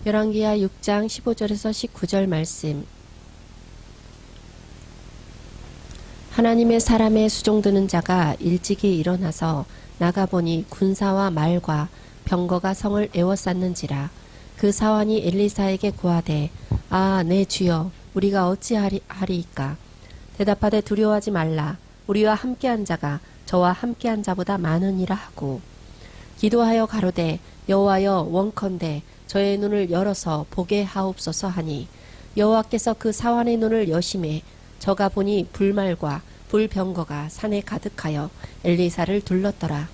열왕기하 6장 15절에서 19절 말씀. 하나님의 사람에 수종드는 자가 일찍이 일어나서 나가보니 군사와 말과 병거가 성을 에워쌌는지라. 그 사환이 엘리사에게 고하되, 아, 내 주여, 우리가 어찌하리이까? 대답하되 두려워하지 말라. 우리와 함께한 자가 저와 함께한 자보다 많으니라 하고, 기도하여 가로되, 여호와여, 원컨대 저의 눈을 열어서 보게 하옵소서 하니, 여호와께서 그 사환의 눈을 여심해 저가 보니 불말과 불병거가 산에 가득하여 엘리사를 둘렀더라.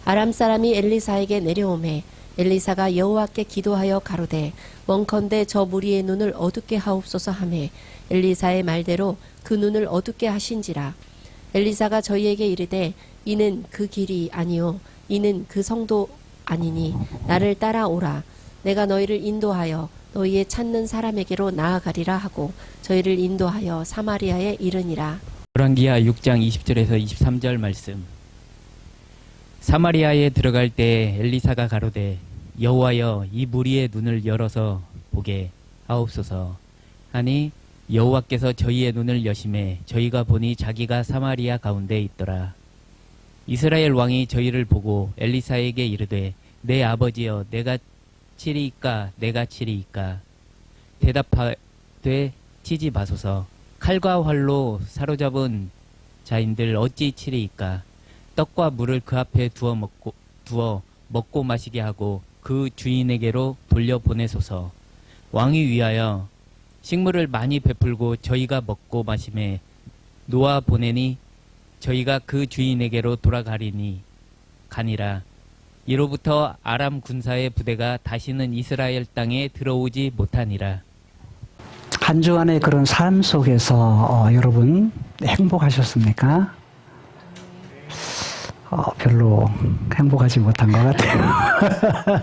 아람 사람이 엘리사에게 내려오매 엘리사가 여호와께 기도하여 가로되, 원컨대 저 무리의 눈을 어둡게 하옵소서 하매 엘리사의 말대로 그 눈을 어둡게 하신지라. 엘리사가 저희에게 이르되, 이는 그 길이 아니요 이는 그 성도 아니니 나를 따라오라. 내가 너희를 인도하여 너희의 찾는 사람에게로 나아가리라 하고 저희를 인도하여 사마리아에 이르니라. 열왕기하 6장 20절에서 23절 말씀. 사마리아에 들어갈 때 엘리사가 가로되, 여호와여, 이 무리의 눈을 열어서 보게 하옵소서 하니, 여호와께서 저희의 눈을 여심해 저희가 보니 자기가 사마리아 가운데 있더라. 이스라엘 왕이 저희를 보고 엘리사에게 이르되, 내 아버지여, 내가 치리이까 내가 치리이까? 대답하되, 치지 마소서. 칼과 활로 사로잡은 자인들 어찌 치리이까? 떡과 물을 그 앞에 두어 먹고 마시게 하고 그 주인에게로 돌려보내소서. 왕이 위하여 식물을 많이 베풀고 저희가 먹고 마심에 놓아 보내니 저희가 그 주인에게로 돌아가리니 가니라. 이로부터 아람 군사의 부대가 다시는 이스라엘 땅에 들어오지 못하니라. 한 주간의 그런 삶 속에서 여러분 행복하셨습니까? 별로 행복하지 못한 것 같아요.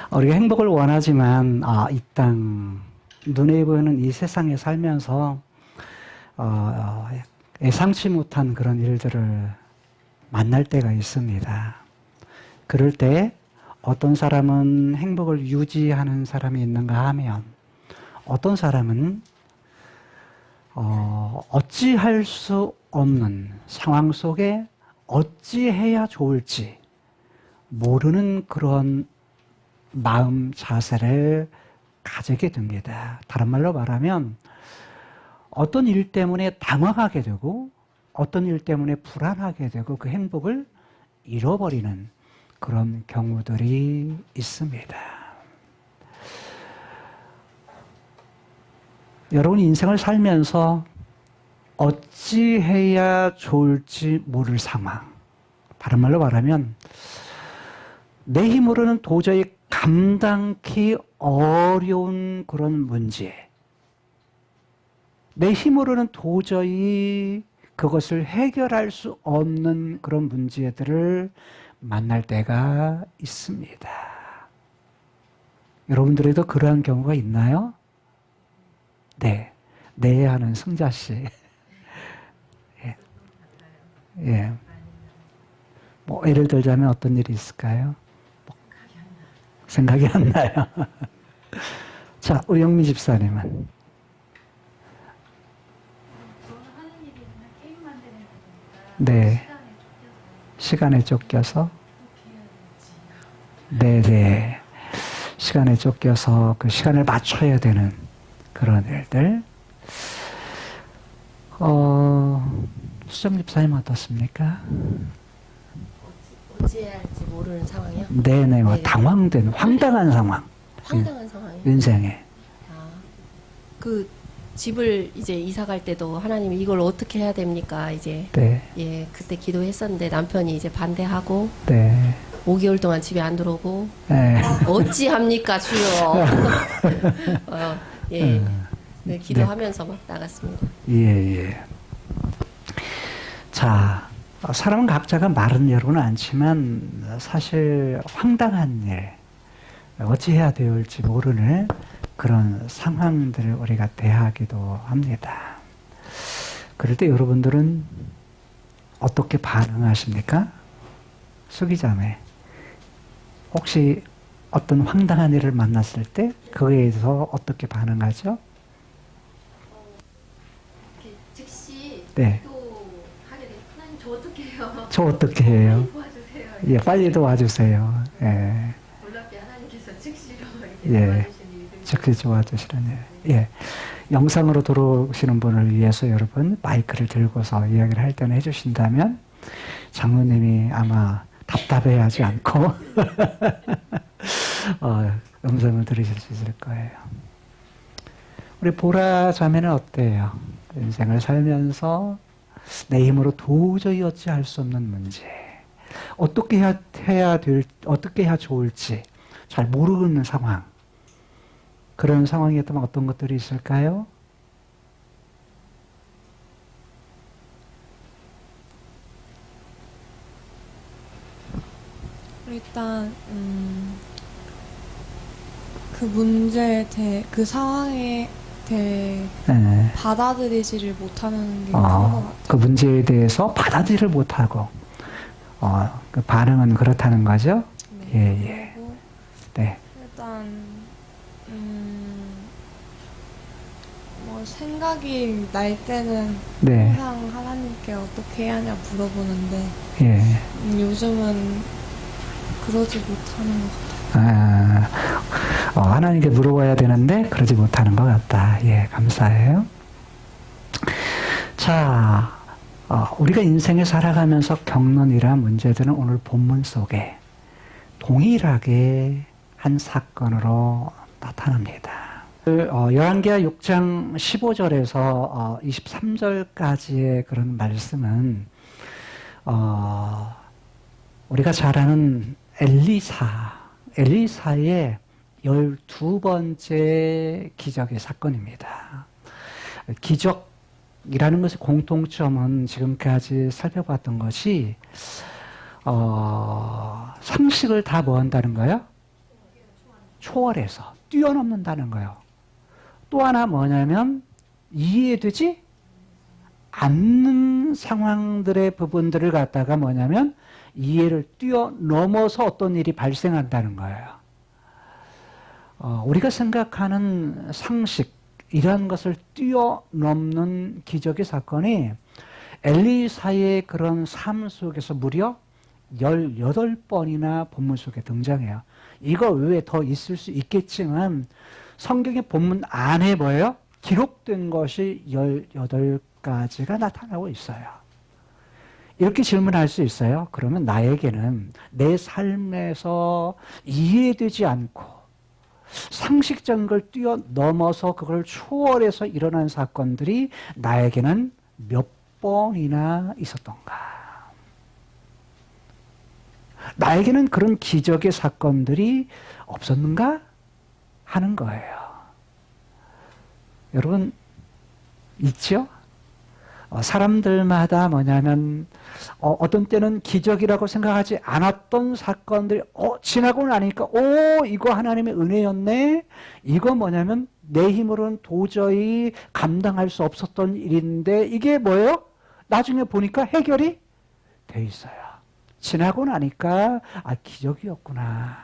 우리가 행복을 원하지만 이 땅, 눈에 보이는 이 세상에 살면서 예상치 못한 그런 일들을 만날 때가 있습니다. 그럴 때 어떤 사람은 행복을 유지하는 사람이 있는가 하면, 어떤 사람은 어찌할 수 없는 상황 속에 어찌해야 좋을지 모르는 그런 마음 자세를 가지게 됩니다. 다른 말로 말하면 어떤 일 때문에 당황하게 되고 어떤 일 때문에 불안하게 되고 그 행복을 잃어버리는 그런 경우들이 있습니다. 여러분이 인생을 살면서 어찌해야 좋을지 모를 상황, 다른 말로 말하면 내 힘으로는 도저히 감당하기 어려운 그런 문제, 내 힘으로는 도저히 그것을 해결할 수 없는 그런 문제들을 만날 때가 있습니다. 여러분들에도 그러한 경우가 있나요? 네. 네 하는 승자씨. 예. 예. 뭐, 예를 들자면 어떤 일이 있을까요? 생각이 안 나요. 자, 우리 영미 집사님은? 네. 시간에 쫓겨서? 네네. 시간에 쫓겨서 그 시간을 맞춰야 되는 그런 일들. 수정 집사님 어떻습니까? 어찌해야 할지 모르는 상황이요? 네네. 뭐 네. 당황된, 황당한 상황. 황당한 상황이요? 인생에. 그 집을 이제 이사 갈 때도 하나님 이걸 어떻게 해야 됩니까? 이제 네. 예, 그때 기도했었는데 남편이 이제 반대하고 네. 5개월 동안 집에 안 들어오고 네. 어찌 합니까 주여? 예, 네, 기도하면서 막 나갔습니다. 예, 예. 자, 사람은 각자가 말은 여러분은 않지만 사실 황당한 일, 어찌해야 될지 모르는 그런 상황들을 우리가 대하기도 합니다. 그럴 때 여러분들은 어떻게 반응하십니까? 수기자매, 혹시 어떤 황당한 일을 만났을 때 그거에 대해서 어떻게 반응하죠? 즉시 네. 또 하게 돼요. 하나님 저 어떻게 해요? 저 어떻게 해요? 도와주세요. 예, 빨리 도와주세요. 예, 놀랍게 하나님께서 즉시로 예. 이렇게 도와주시는 일들이 즉시 도와주시는 일. 예. 영상으로 들어오시는 분을 위해서 여러분 마이크를 들고서 이야기를 할 때는 해주신다면 장로님이 아마 답답해하지 않고 음성을 들으실 수 있을 거예요. 우리 보라 자매는 어때요? 인생을 살면서 내 힘으로 도저히 어찌할 수 없는 문제, 어떻게 어떻게 해야 좋을지 잘 모르는 상황, 그런 상황이었다면 어떤 것들이 있을까요? 일단 그 문제에 대해 그 상황에 대해 네. 받아들이지를 못하는 게 큰 것 같아요. 그 문제에 대해서 받아들이를 못하고 그 반응은 그렇다는 거죠? 네. 예, 예. 그리고 네. 일단 뭐 생각이 날 때는 네. 항상 하나님께 어떻게 해야 하냐 물어보는데 예. 요즘은 그러지 못하는 것 같아요. 하나님께 물어봐야 되는데 그러지 못하는 것 같다. 예, 감사해요. 자, 우리가 인생을 살아가면서 겪는 이러한 문제들은 오늘 본문 속에 동일하게 한 사건으로 나타납니다. 열왕기하 6장 15절에서 23절까지의 그런 말씀은 우리가 잘 아는 엘리사의 12번째 기적의 사건입니다. 기적이라는 것의 공통점은 지금까지 살펴봤던 것이 상식을 다 뭐 한다는 거예요? 초월해서 뛰어넘는다는 거예요. 또 하나 뭐냐면 이해되지 않는 상황들의 부분들을 갖다가 뭐냐면 이해를 뛰어넘어서 어떤 일이 발생한다는 거예요. 우리가 생각하는 상식, 이러한 것을 뛰어넘는 기적의 사건이 엘리사의 그런 삶 속에서 무려 18번이나 본문 속에 등장해요. 이거 외에 더 있을 수 있겠지만 성경의 본문 안에 뭐예요? 기록된 것이 18가지가 나타나고 있어요. 이렇게 질문할 수 있어요. 그러면 나에게는 내 삶에서 이해되지 않고 상식적인 걸 뛰어넘어서 그걸 초월해서 일어난 사건들이 나에게는 몇 번이나 있었던가? 나에게는 그런 기적의 사건들이 없었는가? 하는 거예요. 여러분, 있죠? 사람들마다 뭐냐면 어떤 때는 기적이라고 생각하지 않았던 사건들이 지나고 나니까 이거 하나님의 은혜였네. 이거 뭐냐면 내 힘으로는 도저히 감당할 수 없었던 일인데 이게 뭐예요? 나중에 보니까 해결이 돼 있어요. 지나고 나니까 기적이었구나.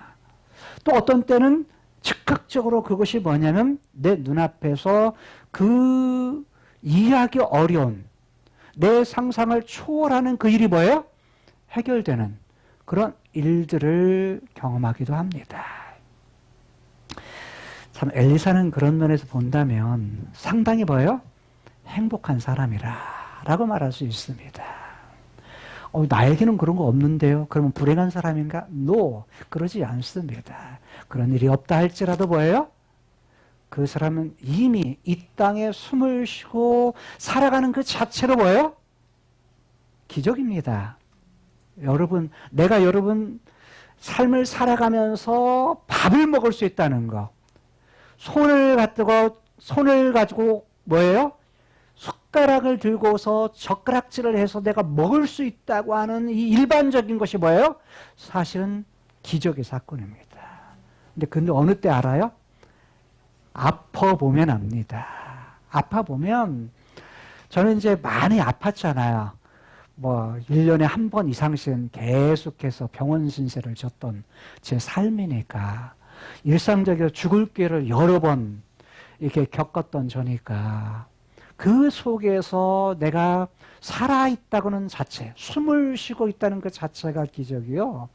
또 어떤 때는 즉각적으로 그것이 뭐냐면 내 눈앞에서 그 이해하기 어려운 내 상상을 초월하는 그 일이 뭐예요? 해결되는 그런 일들을 경험하기도 합니다. 참 엘리사는 그런 면에서 본다면 상당히 뭐예요? 행복한 사람이라고 말할 수 있습니다. 나에게는 그런 거 없는데요. 그러면 불행한 사람인가? No, 그러지 않습니다. 그런 일이 없다 할지라도 뭐예요? 그 사람은 이미 이 땅에 숨을 쉬고 살아가는 그 자체로 뭐예요? 기적입니다. 여러분, 내가 여러분 삶을 살아가면서 밥을 먹을 수 있다는 거. 손을 가지고 뭐예요? 숟가락을 들고서 젓가락질을 해서 내가 먹을 수 있다고 하는 이 일반적인 것이 뭐예요? 사실은 기적의 사건입니다. 근데 어느 때 알아요? 아파보면 압니다. 아파보면, 저는 이제 많이 아팠잖아요. 뭐 1년에 한 번 이상씩은 계속해서 병원 신세를 졌던 제 삶이니까, 일상적으로 죽을 기회를 여러 번 이렇게 겪었던 저니까, 그 속에서 내가 살아있다고는 자체, 숨을 쉬고 있다는 것 자체가 기적이요.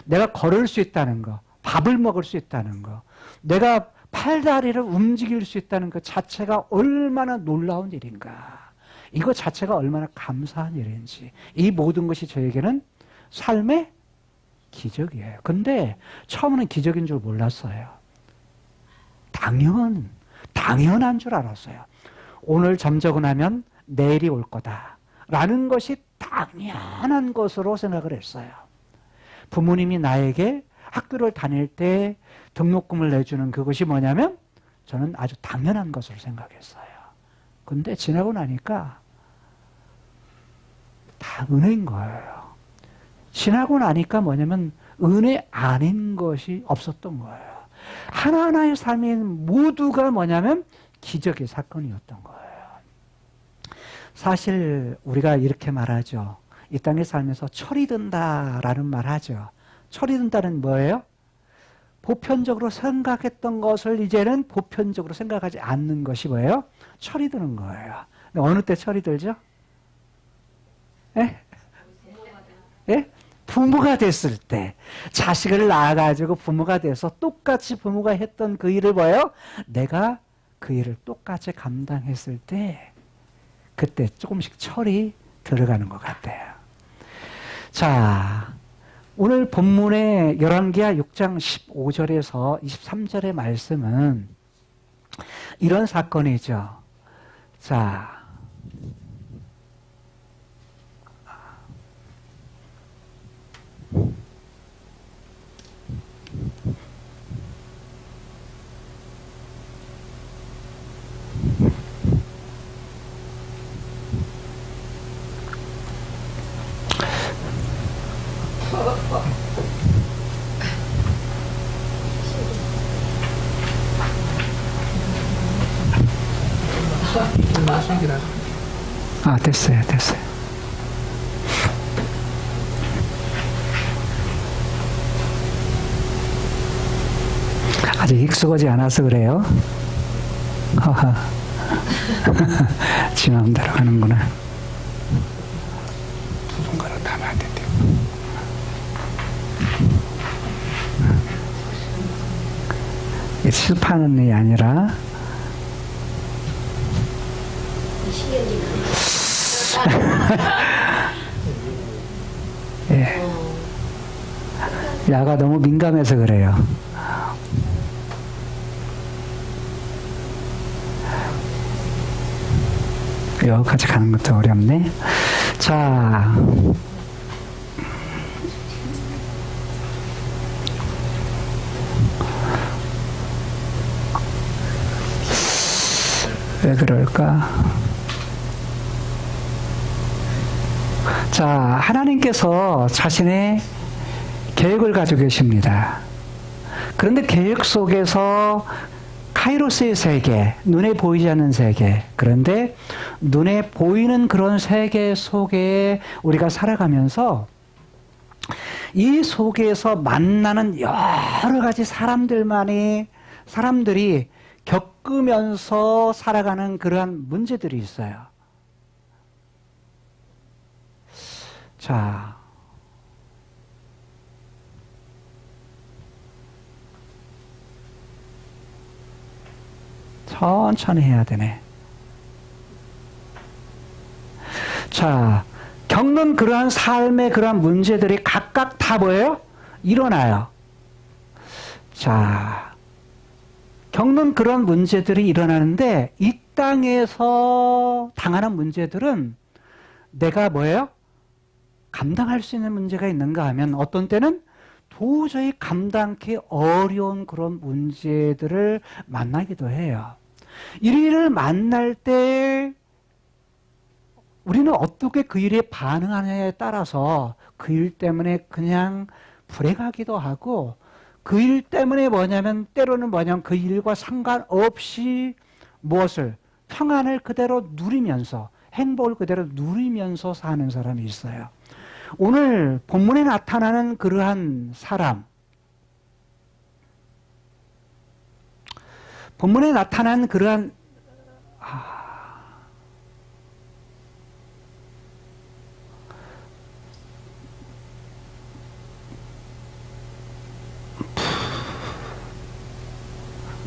내가 걸을 수 있다는 거, 밥을 먹을 수 있다는 거, 내가 팔다리를 움직일 수 있다는 것 자체가 얼마나 놀라운 일인가. 이거 자체가 얼마나 감사한 일인지. 이 모든 것이 저에게는 삶의 기적이에요. 근데 처음에는 기적인 줄 몰랐어요. 당연한 줄 알았어요. 오늘 잠자고 나면 내일이 올 거다 라는 것이 당연한 것으로 생각을 했어요. 부모님이 나에게 학교를 다닐 때 등록금을 내주는 그것이 뭐냐면 저는 아주 당연한 것으로 생각했어요. 근데 지나고 나니까 다 은혜인 거예요. 지나고 나니까 뭐냐면 은혜 아닌 것이 없었던 거예요. 하나하나의 삶이 모두가 뭐냐면 기적의 사건이었던 거예요. 사실 우리가 이렇게 말하죠. 이 땅에 살면서 철이 든다라는 말 하죠. 철이 든다는 뭐예요? 보편적으로 생각했던 것을 이제는 보편적으로 생각하지 않는 것이 뭐예요? 철이 드는 거예요. 근데 어느 때 철이 들죠? 예? 예? 부모가 됐을 때, 자식을 낳아가지고 부모가 돼서 똑같이 부모가 했던 그 일을 뭐예요? 내가 그 일을 똑같이 감당했을 때, 그때 조금씩 철이 들어가는 것 같아요. 자, 오늘 본문의 열왕기하 6장 15절에서 23절의 말씀은 이런 사건이죠. 자, 됐어요. 아직 익숙하지 않아서 그래요. 지 마음대로 하는구나. 두 손가락 담아야 된대요. 실패하는 일이 아니라 예. 야가 너무 민감해서 그래요. 여기까지 가는 것도 어렵네. 자, 왜 그럴까? 자, 하나님께서 자신의 계획을 가지고 계십니다. 그런데 계획 속에서 카이로스의 세계, 눈에 보이지 않는 세계, 그런데 눈에 보이는 그런 세계 속에 우리가 살아가면서 이 속에서 만나는 여러 가지 사람들이 겪으면서 살아가는 그러한 문제들이 있어요. 자, 천천히 해야 되네. 자, 겪는 그러한 삶의 그러한 문제들이 각각 다 뭐예요? 일어나요. 자, 겪는 그런 문제들이 일어나는데 이 땅에서 당하는 문제들은 내가 뭐예요? 감당할 수 있는 문제가 있는가 하면 어떤 때는 도저히 감당하기 어려운 그런 문제들을 만나기도 해요. 이 일을 만날 때 우리는 어떻게 그 일에 반응하느냐에 따라서 그 일 때문에 그냥 불행하기도 하고 그 일 때문에 때로는 그 일과 상관없이 무엇을 평안을 그대로 누리면서 행복을 그대로 누리면서 사는 사람이 있어요. 오늘 본문에 나타나는 그러한 사람, 본문에 나타난 그러한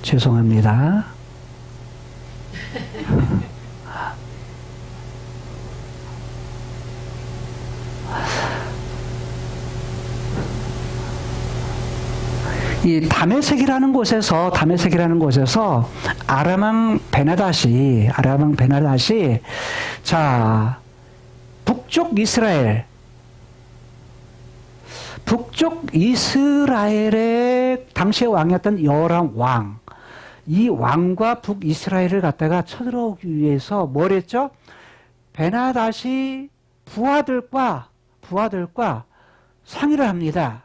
죄송합니다. 이 다메섹이라는 곳에서 아람왕 베나다시 자 북쪽 이스라엘의 당시의 왕이었던 여호람 왕, 이 왕과 북이스라엘을 갖다가 쳐들어오기 위해서 뭘 했죠? 베나다시 부하들과 상의를 합니다.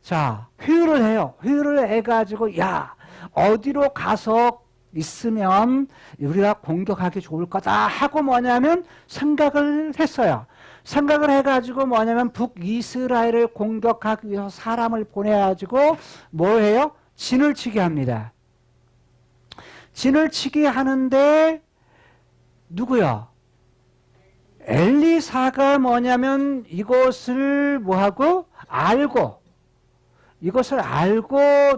자, 회의를 해요. 회의를 해가지고, 야, 어디로 가서 있으면 우리가 공격하기 좋을 거다 하고 뭐냐면 생각을 했어요. 생각을 해가지고 뭐냐면 북이스라엘을 공격하기 위해서 사람을 보내가지고 뭐 해요? 진을 치게 합니다. 진을 치게 하는데 누구요? 엘리사가 뭐냐면 이것을 뭐하고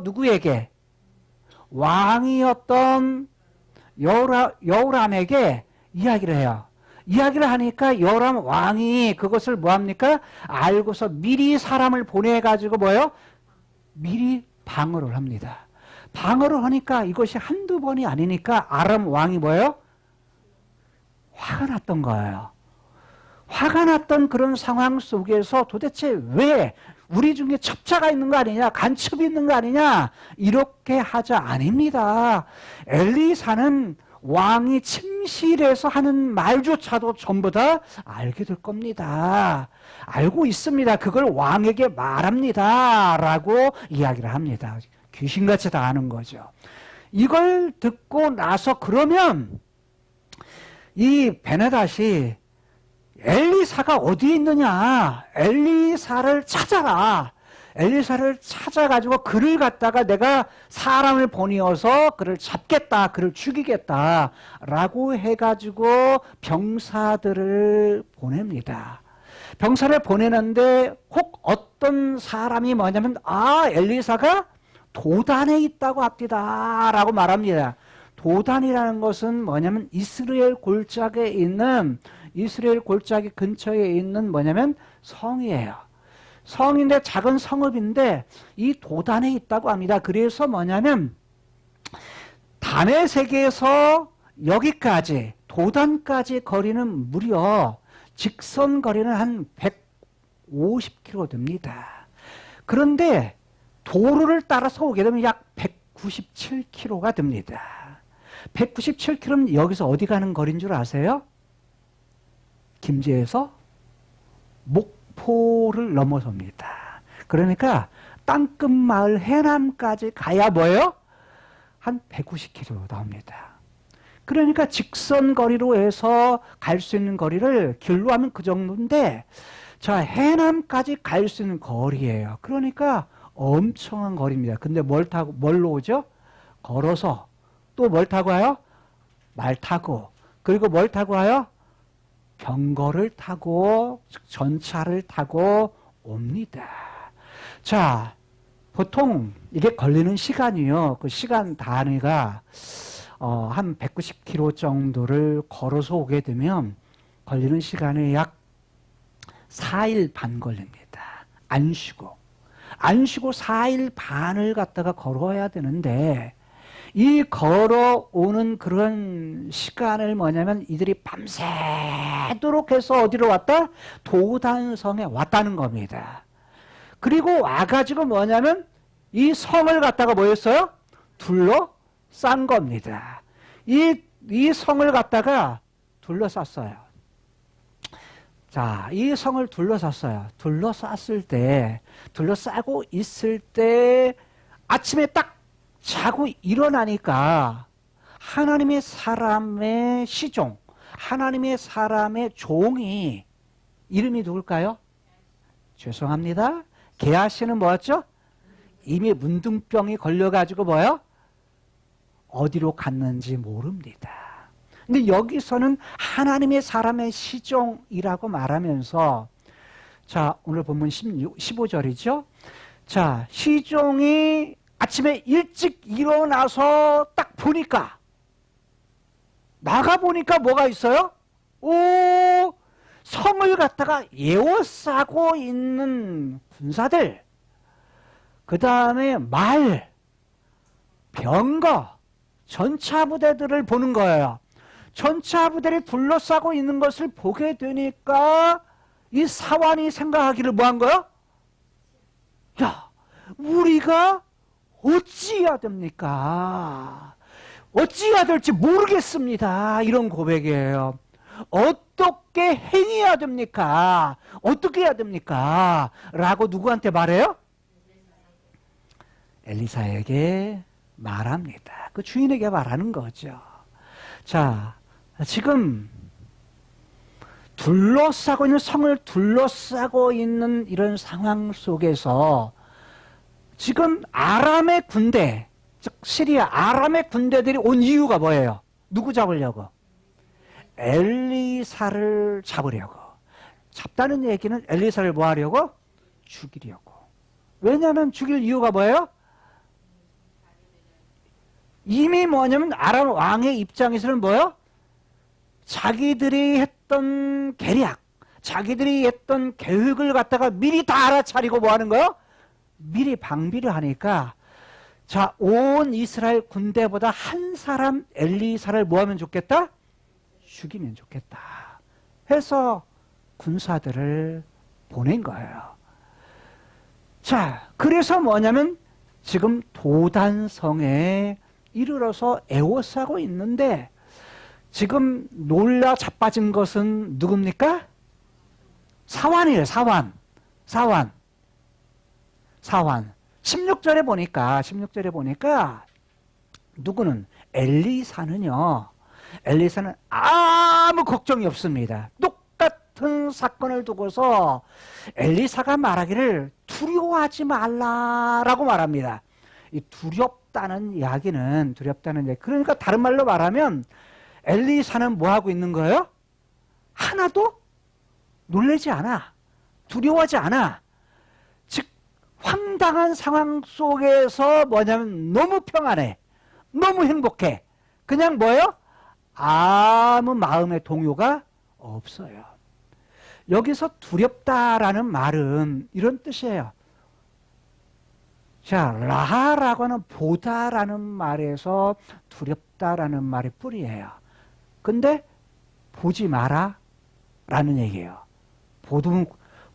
누구에게? 왕이었던 여호람에게 이야기를 해요. 이야기를 하니까 여호람 왕이 그것을 뭐합니까? 알고서 미리 사람을 보내가지고 뭐예요? 미리 방어를 합니다. 방어를 하니까 이것이 한두 번이 아니니까 아람 왕이 뭐예요? 화가 났던 거예요. 화가 났던 그런 상황 속에서 도대체 왜 우리 중에 첩자가 있는 거 아니냐, 간첩이 있는 거 아니냐, 이렇게 하자. 아닙니다. 엘리사는 왕이 침실에서 하는 말조차도 전부 다 알게 될 겁니다. 알고 있습니다. 그걸 왕에게 말합니다. 라고 이야기를 합니다. 귀신같이 다 아는 거죠. 이걸 듣고 나서 그러면 이 베나다시 엘리사가 어디에 있느냐, 엘리사를 찾아라. 엘리사를 찾아가지고 그를 갖다가 내가 사람을 보내어서 그를 잡겠다, 그를 죽이겠다 라고 해가지고 병사들을 보냅니다. 병사를 보내는데 혹 어떤 사람이 뭐냐면 엘리사가 도단에 있다고 합니다 라고 말합니다. 도단이라는 것은 뭐냐면 이스라엘 골짜기에 근처에 있는 뭐냐면 성이에요. 성인데 작은 성읍인데 이 도단에 있다고 합니다. 그래서 뭐냐면 다메섹에서 여기까지 도단까지 거리는 무려 직선 거리는 한 150km 됩니다. 그런데 도로를 따라서 오게 되면 약 197km가 됩니다. 197km는 여기서 어디 가는 거리인 줄 아세요? 김제에서 목포를 넘어섭니다. 그러니까 땅끝마을 해남까지 가야 뭐예요? 한 190km 나옵니다. 그러니까 직선 거리로 해서 갈 수 있는 거리를 길로 하면 그 정도인데 자, 해남까지 갈 수 있는 거리예요. 그러니까 엄청난 거리입니다. 근데 뭘로 오죠? 걸어서. 또 뭘 타고 와요? 말 타고. 그리고 뭘 타고 와요? 병거를 타고 전차를 타고 옵니다. 자, 보통 이게 걸리는 시간이요. 그 시간 단위가 한 190km 정도를 걸어서 오게 되면 걸리는 시간이 약 4일 반 걸립니다. 안 쉬고 4일 반을 갖다가 걸어야 되는데 이 걸어오는 그런 시간을 뭐냐면 이들이 밤새도록 해서 어디로 왔다? 도단성에 왔다는 겁니다. 그리고 와가지고 뭐냐면 이 성을 갖다가 뭐였어요? 둘러싼 겁니다. 이 성을 갖다가 둘러쌌어요. 자, 이 성을 둘러쌌어요. 둘러싸고 있을 때 아침에 딱 자고 일어나니까 하나님의 사람의 시종, 하나님의 사람의 종이 이름이 누굴까요? 죄송합니다. 게하시는 뭐였죠? 이미 문둥병이 걸려가지고 뭐요? 어디로 갔는지 모릅니다. 근데 여기서는 하나님의 사람의 시종이라고 말하면서 자, 오늘 본문 15절이죠. 자, 시종이 아침에 일찍 일어나서 딱 보니까 나가보니까 뭐가 있어요? 오, 성을 갖다가 에워싸고 있는 군사들, 그 다음에 말, 병거, 전차부대들을 보는 거예요. 전차부대를 둘러싸고 있는 것을 보게 되니까 이 사환이 생각하기를 뭐 한 거야? 야, 우리가 어찌해야 됩니까? 어찌해야 될지 모르겠습니다. 이런 고백이에요. 어떻게 행해야 됩니까? 어떻게 해야 됩니까? 라고 누구한테 말해요? 엘리사에게 말합니다. 그 주인에게 말하는 거죠. 자, 지금 둘러싸고 있는 성을 둘러싸고 있는 이런 상황 속에서 지금 아람의 군대, 즉 시리아 아람의 군대들이 온 이유가 뭐예요? 누구 잡으려고? 엘리사를 잡으려고. 잡다는 얘기는 엘리사를 뭐 하려고? 죽이려고. 왜냐하면 죽일 이유가 뭐예요? 이미 뭐냐면 아람 왕의 입장에서는 뭐예요? 자기들이 했던 계략, 자기들이 했던 계획을 갖다가 미리 다 알아차리고 뭐 하는 거예요? 미리 방비를 하니까 자, 온 이스라엘 군대보다 한 사람 엘리사를 뭐 하면 좋겠다? 죽이면 좋겠다 해서 군사들을 보낸 거예요. 자, 그래서 뭐냐면 지금 도단성에 이르러서 에워싸고 있는데 지금 놀라 자빠진 것은 누굽니까? 사환이에요. 사환. 16절에 보니까 누구는 엘리사는요. 엘리사는 아무 걱정이 없습니다. 똑같은 사건을 두고서 엘리사가 말하기를 두려워하지 말라라고 말합니다. 이 두렵다는 이야기 그러니까 다른 말로 말하면 엘리사는 뭐 하고 있는 거예요? 하나도 놀라지 않아. 두려워하지 않아. 즉 황당한 상황 속에서 뭐냐면 너무 평안해. 너무 행복해. 그냥 뭐예요? 아무 마음의 동요가 없어요. 여기서 두렵다라는 말은 이런 뜻이에요. 자, 라하라고 하는 보다라는 말에서 두렵다라는 말의 뿌리예요. 근데 보지 마라 라는 얘기예요.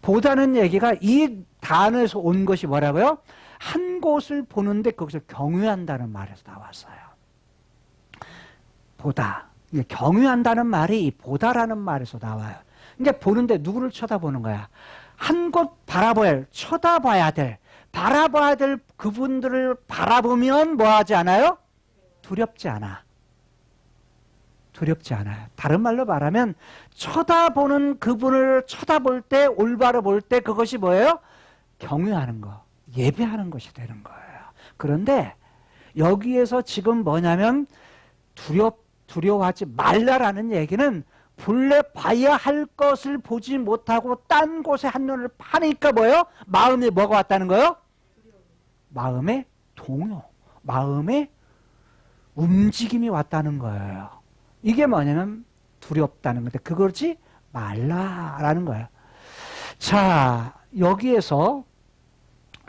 보다는 얘기가 이 단어에서 온 것이 뭐라고요? 한 곳을 보는데 거기서 경유한다는 말에서 나왔어요. 보다. 경유한다는 말이 이 보다라는 말에서 나와요. 이제 보는데 누구를 쳐다보는 거야? 한 곳 쳐다봐야 될 그분들을 바라보면 뭐 하지 않아요? 두렵지 않아. 두렵지 않아요. 다른 말로 말하면 쳐다보는 그분을 쳐다볼 때, 올바로 볼 때 그것이 뭐예요? 경외하는 거, 예배하는 것이 되는 거예요. 그런데 여기에서 지금 뭐냐면 두려워하지 말라라는 얘기는 본래 봐야 할 것을 보지 못하고 딴 곳에 한눈을 파니까 뭐예요? 마음에 뭐가 왔다는 거예요? 마음의 동요, 마음의 움직임이 왔다는 거예요. 이게 뭐냐면 두렵다는 건데 그거지 말라라는 거예요. 자, 여기에서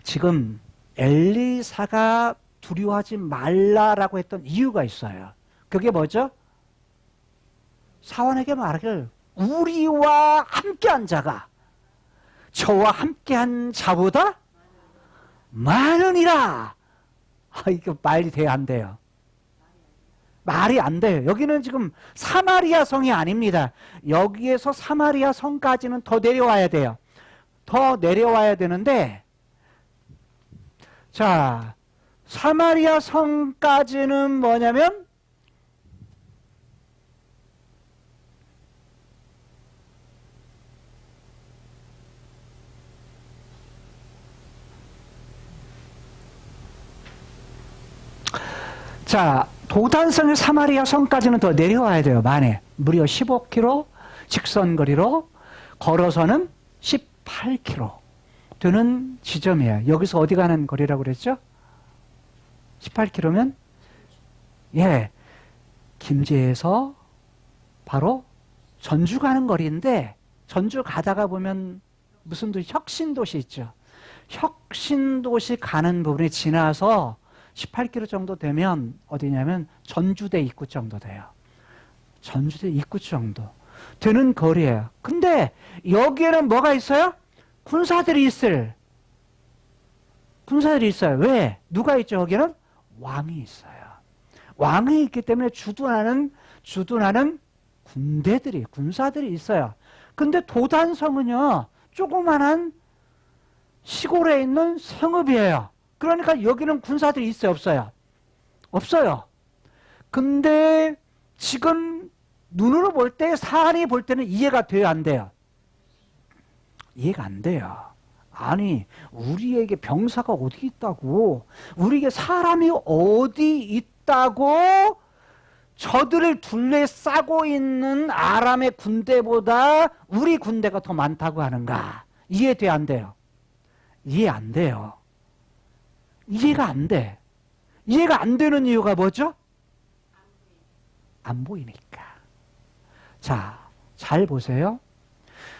지금 엘리사가 두려워하지 말라라고 했던 이유가 있어요. 그게 뭐죠? 사환에게 말하기를 우리와 함께한 자가 저와 함께한 자보다 많으니라. 이거 말이 돼야 안 돼요. 말이 안 돼요. 여기는 지금 사마리아 성이 아닙니다. 여기에서 사마리아 성까지는 더 내려와야 돼요. 더 내려와야 되는데 자, 사마리아 성까지는 뭐냐면 자, 도단성의 사마리아 성까지는 더 내려와야 돼요. 만에 무려 15km 직선거리로 걸어서는 18km 되는 지점이에요. 여기서 어디 가는 거리라고 그랬죠? 18km면 예, 김제에서 바로 전주 가는 거리인데, 전주 가다가 보면 무슨 도시, 혁신도시 있죠. 혁신도시 가는 부분이 지나서 18km 정도 되면 어디냐면 전주대 입구 정도 돼요. 전주대 입구 정도 되는 거리예요. 근데 여기에는 뭐가 있어요? 군사들이 있어요. 왜? 누가 있죠? 거기는 왕이 있어요. 왕이 있기 때문에 주둔하는 군사들이 있어요. 근데 도단성은요, 조그만한 시골에 있는 성읍이에요. 그러니까 여기는 군사들이 있어요, 없어요? 없어요. 근데 지금 눈으로 볼 때, 사안이 볼 때는 이해가 돼요, 안 돼요? 이해가 안 돼요. 아니, 우리에게 병사가 어디 있다고, 우리에게 사람이 어디 있다고 저들을 둘러싸고 있는 아람의 군대보다 우리 군대가 더 많다고 하는가? 이해돼, 안 돼요? 이해 안 돼요. 이해가 안 돼. 이해가 안 되는 이유가 뭐죠? 안 보이니까. 자, 잘 보세요.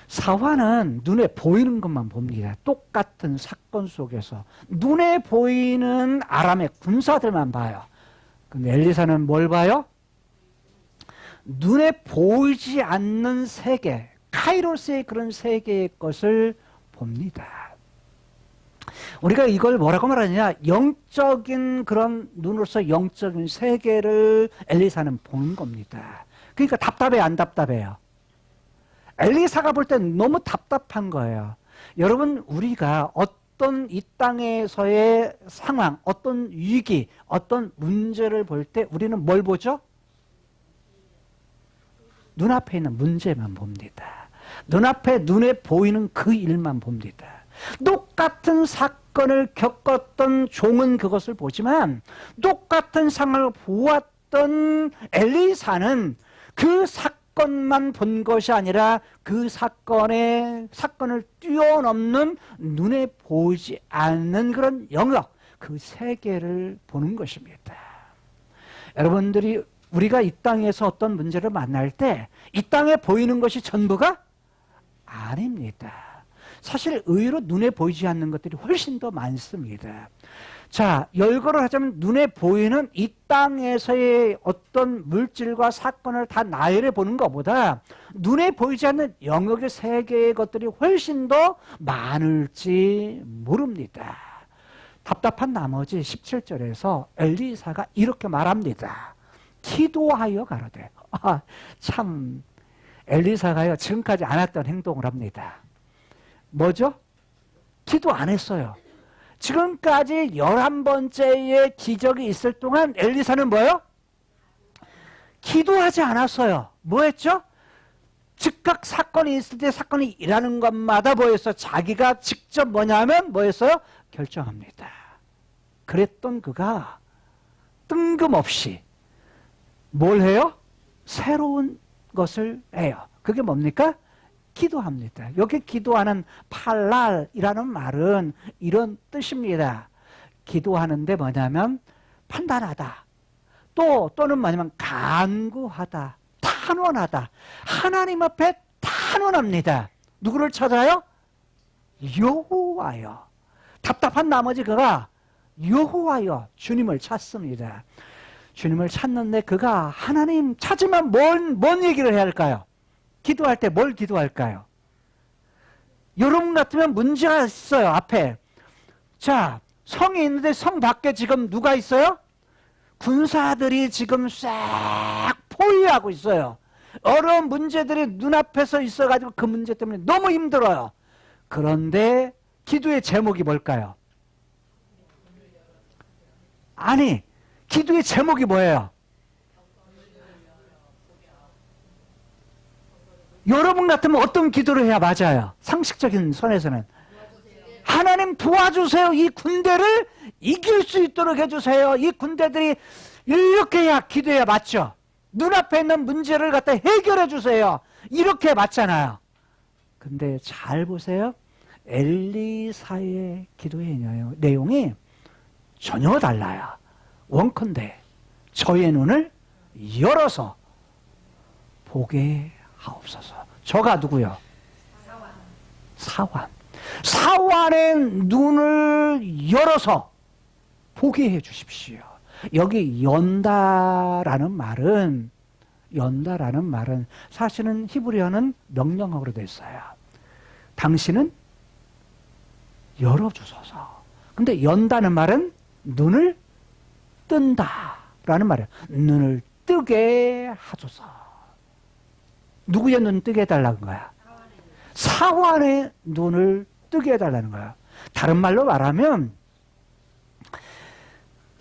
사화는 눈에 보이는 것만 봅니다. 똑같은 사건 속에서 눈에 보이는 아람의 군사들만 봐요. 근데 엘리사는 뭘 봐요? 눈에 보이지 않는 세계, 카이로스의 그런 세계의 것을 봅니다. 우리가 이걸 뭐라고 말하느냐, 영적인 그런 눈으로서 영적인 세계를 엘리사는 보는 겁니다. 그러니까 답답해, 안 답답해요? 엘리사가 볼 땐 너무 답답한 거예요. 여러분, 우리가 어떤 이 땅에서의 상황, 어떤 위기, 어떤 문제를 볼 때 우리는 뭘 보죠? 눈앞에 있는 문제만 봅니다. 눈에 보이는 그 일만 봅니다. 똑같은 사건을 겪었던 종은 그것을 보지만, 똑같은 상황을 보았던 엘리사는 그 사건만 본 것이 아니라 그 사건을 뛰어넘는 눈에 보이지 않는 그런 영역, 그 세계를 보는 것입니다. 여러분들이, 우리가 이 땅에서 어떤 문제를 만날 때 이 땅에 보이는 것이 전부가 아닙니다. 사실 의외로 눈에 보이지 않는 것들이 훨씬 더 많습니다. 자, 열거를 하자면 눈에 보이는 이 땅에서의 어떤 물질과 사건을 다 나열해 보는 것보다 눈에 보이지 않는 영역의 세계의 것들이 훨씬 더 많을지 모릅니다. 답답한 나머지 17절에서 엘리사가 이렇게 말합니다. 기도하여 가로되. 참, 엘리사가요, 지금까지 안 했던 행동을 합니다. 뭐죠? 기도 안 했어요. 지금까지 11번째의 기적이 있을 동안 엘리사는 뭐예요? 기도하지 않았어요. 뭐 했죠? 즉각 사건이 있을 때 사건이 일하는 것마다 뭐 했어요? 자기가 직접 뭐냐면 뭐 했어요? 결정합니다. 그랬던 그가 뜬금없이 뭘 해요? 새로운 것을 해요. 그게 뭡니까? 기도합니다. 여기 기도하는 팔랄이라는 말은 이런 뜻입니다. 기도하는데 뭐냐면 판단하다. 또는 뭐냐면 간구하다. 탄원하다. 하나님 앞에 탄원합니다. 누구를 찾아요? 여호와여. 답답한 나머지 그가 여호와여, 주님을 찾습니다. 주님을 찾는데 그가 하나님 찾으면 뭔 얘기를 해야 할까요? 기도할 때 뭘 기도할까요? 여러분 같으면 문제가 있어요, 앞에. 자, 성이 있는데 성 밖에 지금 누가 있어요? 군사들이 지금 싹 포위하고 있어요. 어려운 문제들이 눈앞에서 있어가지고 그 문제 때문에 너무 힘들어요. 그런데 기도의 제목이 뭘까요? 아니, 기도의 제목이 뭐예요? 여러분 같으면 어떤 기도를 해야 맞아요? 상식적인 선에서는. 하나님 도와주세요. 이 군대를 이길 수 있도록 해주세요. 이 군대들이 이렇게 해야 기도해야 맞죠? 눈앞에 있는 문제를 갖다 해결해 주세요. 이렇게 맞잖아요. 근데 잘 보세요. 엘리사의 기도의 내용이 전혀 달라요. 원컨대 저의 눈을 열어서 보게 하옵소서. 저가 누구요? 사환. 사환의 눈을 열어서 보게 해 주십시오. 여기 연다라는 말은 사실은 히브리어는 명령어로 됐어요. 당신은 열어주소서. 근데 연다는 말은 눈을 뜬다라는 말이에요. 눈을 뜨게 하소서. 누구의 눈 뜨게 해달라는 거야? 사환의 눈을 뜨게 해달라는 거야. 다른 말로 말하면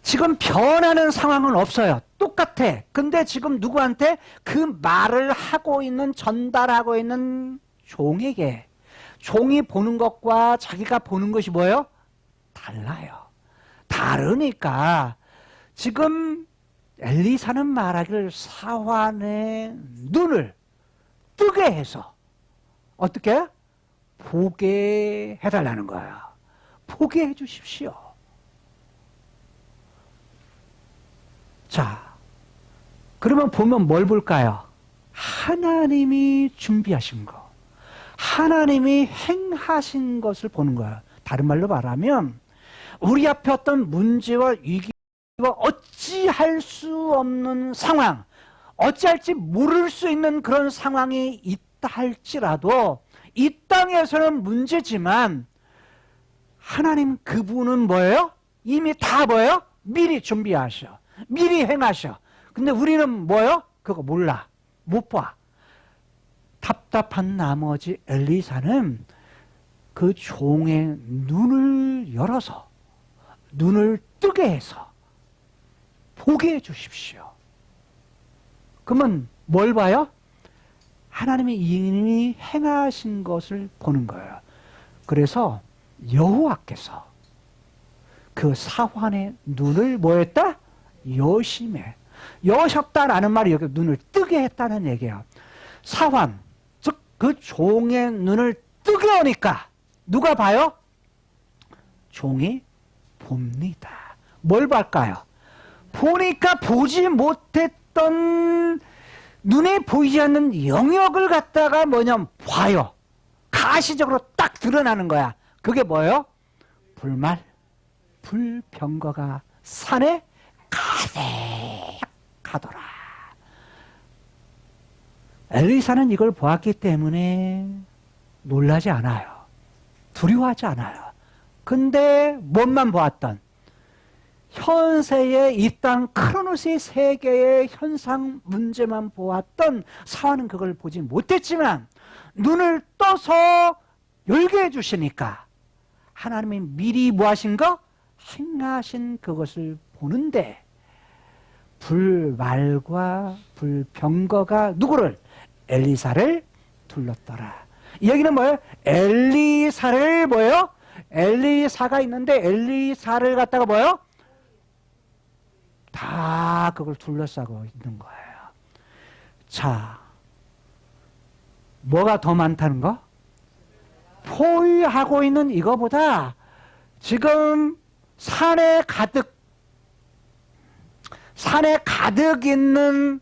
지금 변하는 상황은 없어요. 똑같아. 근데 지금 누구한테 그 말을 하고 있는, 전달하고 있는 종에게, 종이 보는 것과 자기가 보는 것이 뭐예요? 달라요. 다르니까 지금 엘리사는 말하기를 사환의 눈을 뜨게 해서 어떻게? 보게 해달라는 거예요. 보게 해주십시오. 자, 그러면 보면 뭘 볼까요? 하나님이 준비하신 거, 하나님이 행하신 것을 보는 거예요. 다른 말로 말하면 우리 앞에 어떤 문제와 위기와 어찌할 수 없는 상황, 어찌할지 모를 수 있는 그런 상황이 있다 할지라도 이 땅에서는 문제지만 하나님 그분은 뭐예요? 이미 다 뭐예요? 미리 준비하셔. 미리 행하셔. 근데 우리는 뭐예요? 그거 몰라. 못 봐. 답답한 나머지 엘리사는 그 종의 눈을 열어서 눈을 뜨게 해서 보게 해 주십시오. 그러면 뭘 봐요? 하나님이 이미 행하신 것을 보는 거예요. 그래서 여호와께서 그 사환의 눈을 뭐 했다? 여심해. 여셨다라는 말이 여기 눈을 뜨게 했다는 얘기예요. 사환, 즉 그 종의 눈을 뜨게 하니까 누가 봐요? 종이 봅니다. 뭘 볼까요? 보니까 보지 못했던 눈에 보이지 않는 영역을 갖다가 뭐냐면 봐요. 가시적으로 딱 드러나는 거야. 그게 뭐예요? 불말, 불병거가 산에 가득하더라. 엘리사는 이걸 보았기 때문에 놀라지 않아요. 두려워하지 않아요. 근데 뭔만 보았던 현세의 이 땅 크로노스의 세계의 현상 문제만 보았던 사환은 그걸 보지 못했지만 눈을 떠서 열게 해주시니까 하나님이 미리 뭐 하신 거? 행하신 그것을 보는데 불말과 불병거가 누구를? 엘리사를 둘렀더라. 이 얘기는 뭐예요? 엘리사를 뭐예요? 엘리사가 있는데 엘리사를 갖다가 뭐예요? 다 그걸 둘러싸고 있는 거예요. 자, 뭐가 더 많다는 거? 포위하고 있는 이거보다 지금 산에 가득 있는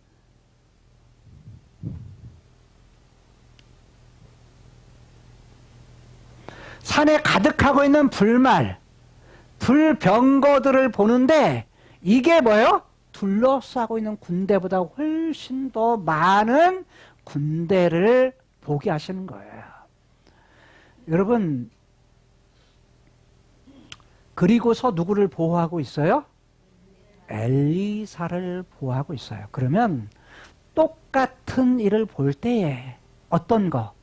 산에 가득하고 있는 불말, 불병거들을 보는데 이게 뭐예요? 둘러싸고 있는 군대보다 훨씬 더 많은 군대를 보게 하시는 거예요. 여러분, 그리고서 누구를 보호하고 있어요? 엘리사를 보호하고 있어요. 그러면 똑같은 일을 볼 때에 어떤 거?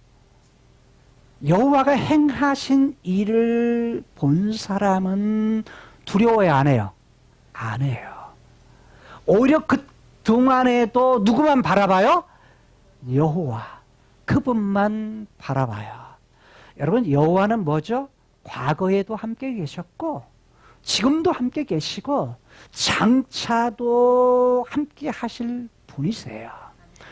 여호와가 행하신 일을 본 사람은 두려워해 안 해요? 안 해요. 오히려 그 동안에도 누구만 바라봐요? 여호와. 그분만 바라봐요. 여러분, 여호와는 뭐죠? 과거에도 함께 계셨고 지금도 함께 계시고 장차도 함께 하실 분이세요.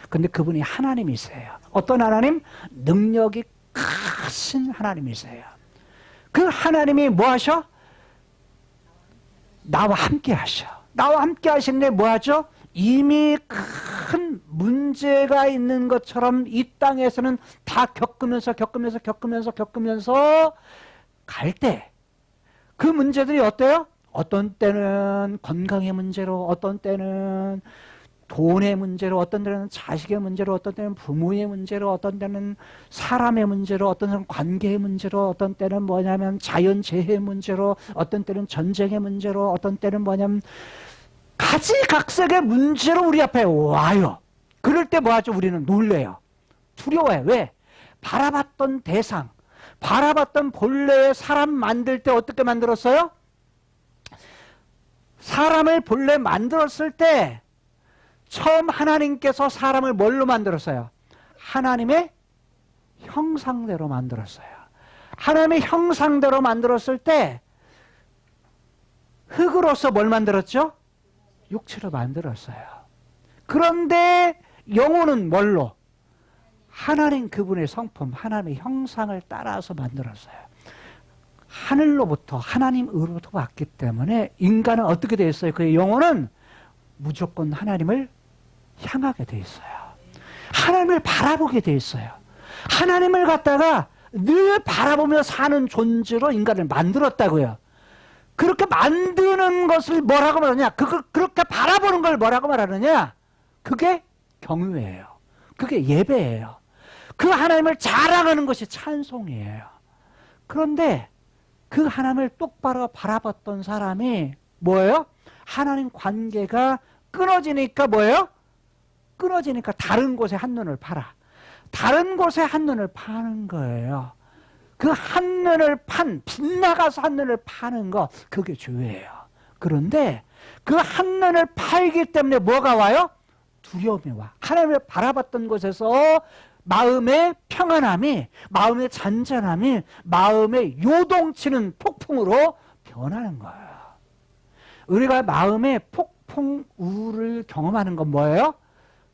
근데 그분이 하나님이세요. 어떤 하나님? 능력이 크신 하나님이세요. 그 하나님이 뭐 하셔? 나와 함께 하셔. 나와 함께 하시는데 뭐 하죠? 이미 큰 문제가 있는 것처럼 이 땅에서는 다 겪으면서 갈 때 그 문제들이 어때요? 어떤 때는 건강의 문제로, 어떤 때는 돈의 문제로, 어떤 때는 자식의 문제로, 어떤 때는 부모의 문제로, 어떤 때는 사람의 문제로, 어떤 때는 관계의 문제로, 어떤 때는 뭐냐면 자연재해의 문제로, 어떤 때는 전쟁의 문제로, 어떤 때는 뭐냐면 가지각색의 문제로 우리 앞에 와요. 그럴 때 뭐하죠? 우리는 놀래요. 두려워요. 왜? 바라봤던 대상, 바라봤던 본래의 사람 만들 때 어떻게 만들었어요? 사람을 본래 만들었을 때 처음 하나님께서 사람을 뭘로 만들었어요? 하나님의 형상대로 만들었어요. 하나님의 형상대로 만들었을 때 흙으로서 뭘 만들었죠? 육체로 만들었어요. 그런데 영혼은 뭘로? 하나님 그분의 성품, 하나님의 형상을 따라서 만들었어요. 하늘로부터 하나님으로부터 왔기 때문에 인간은 어떻게 되어 있어요? 그의 영혼은 무조건 하나님을 향하게 되어 있어요. 하나님을 바라보게 되어 있어요. 하나님을 갖다가 늘 바라보며 사는 존재로 인간을 만들었다고요. 그렇게 만드는 것을 뭐라고 말하냐? 그렇게 바라보는 걸 뭐라고 말하느냐? 그게 경유예요. 그게 예배예요. 그 하나님을 자랑하는 것이 찬송이에요. 그런데 그 하나님을 똑바로 바라봤던 사람이 뭐예요? 하나님 관계가 끊어지니까 뭐예요? 끊어지니까 다른 곳에 한눈을 팔아. 다른 곳에 한눈을 파는 거예요. 그 한눈을 빗나가서 한눈을 파는 거, 그게 죄예요. 그런데 그 한눈을 팔기 때문에 뭐가 와요? 두려움이 와. 하나님을 바라봤던 곳에서 마음의 평안함이, 마음의 잔잔함이, 마음의 요동치는 폭풍으로 변하는 거예요. 우리가 마음의 폭풍우를 경험하는 건 뭐예요?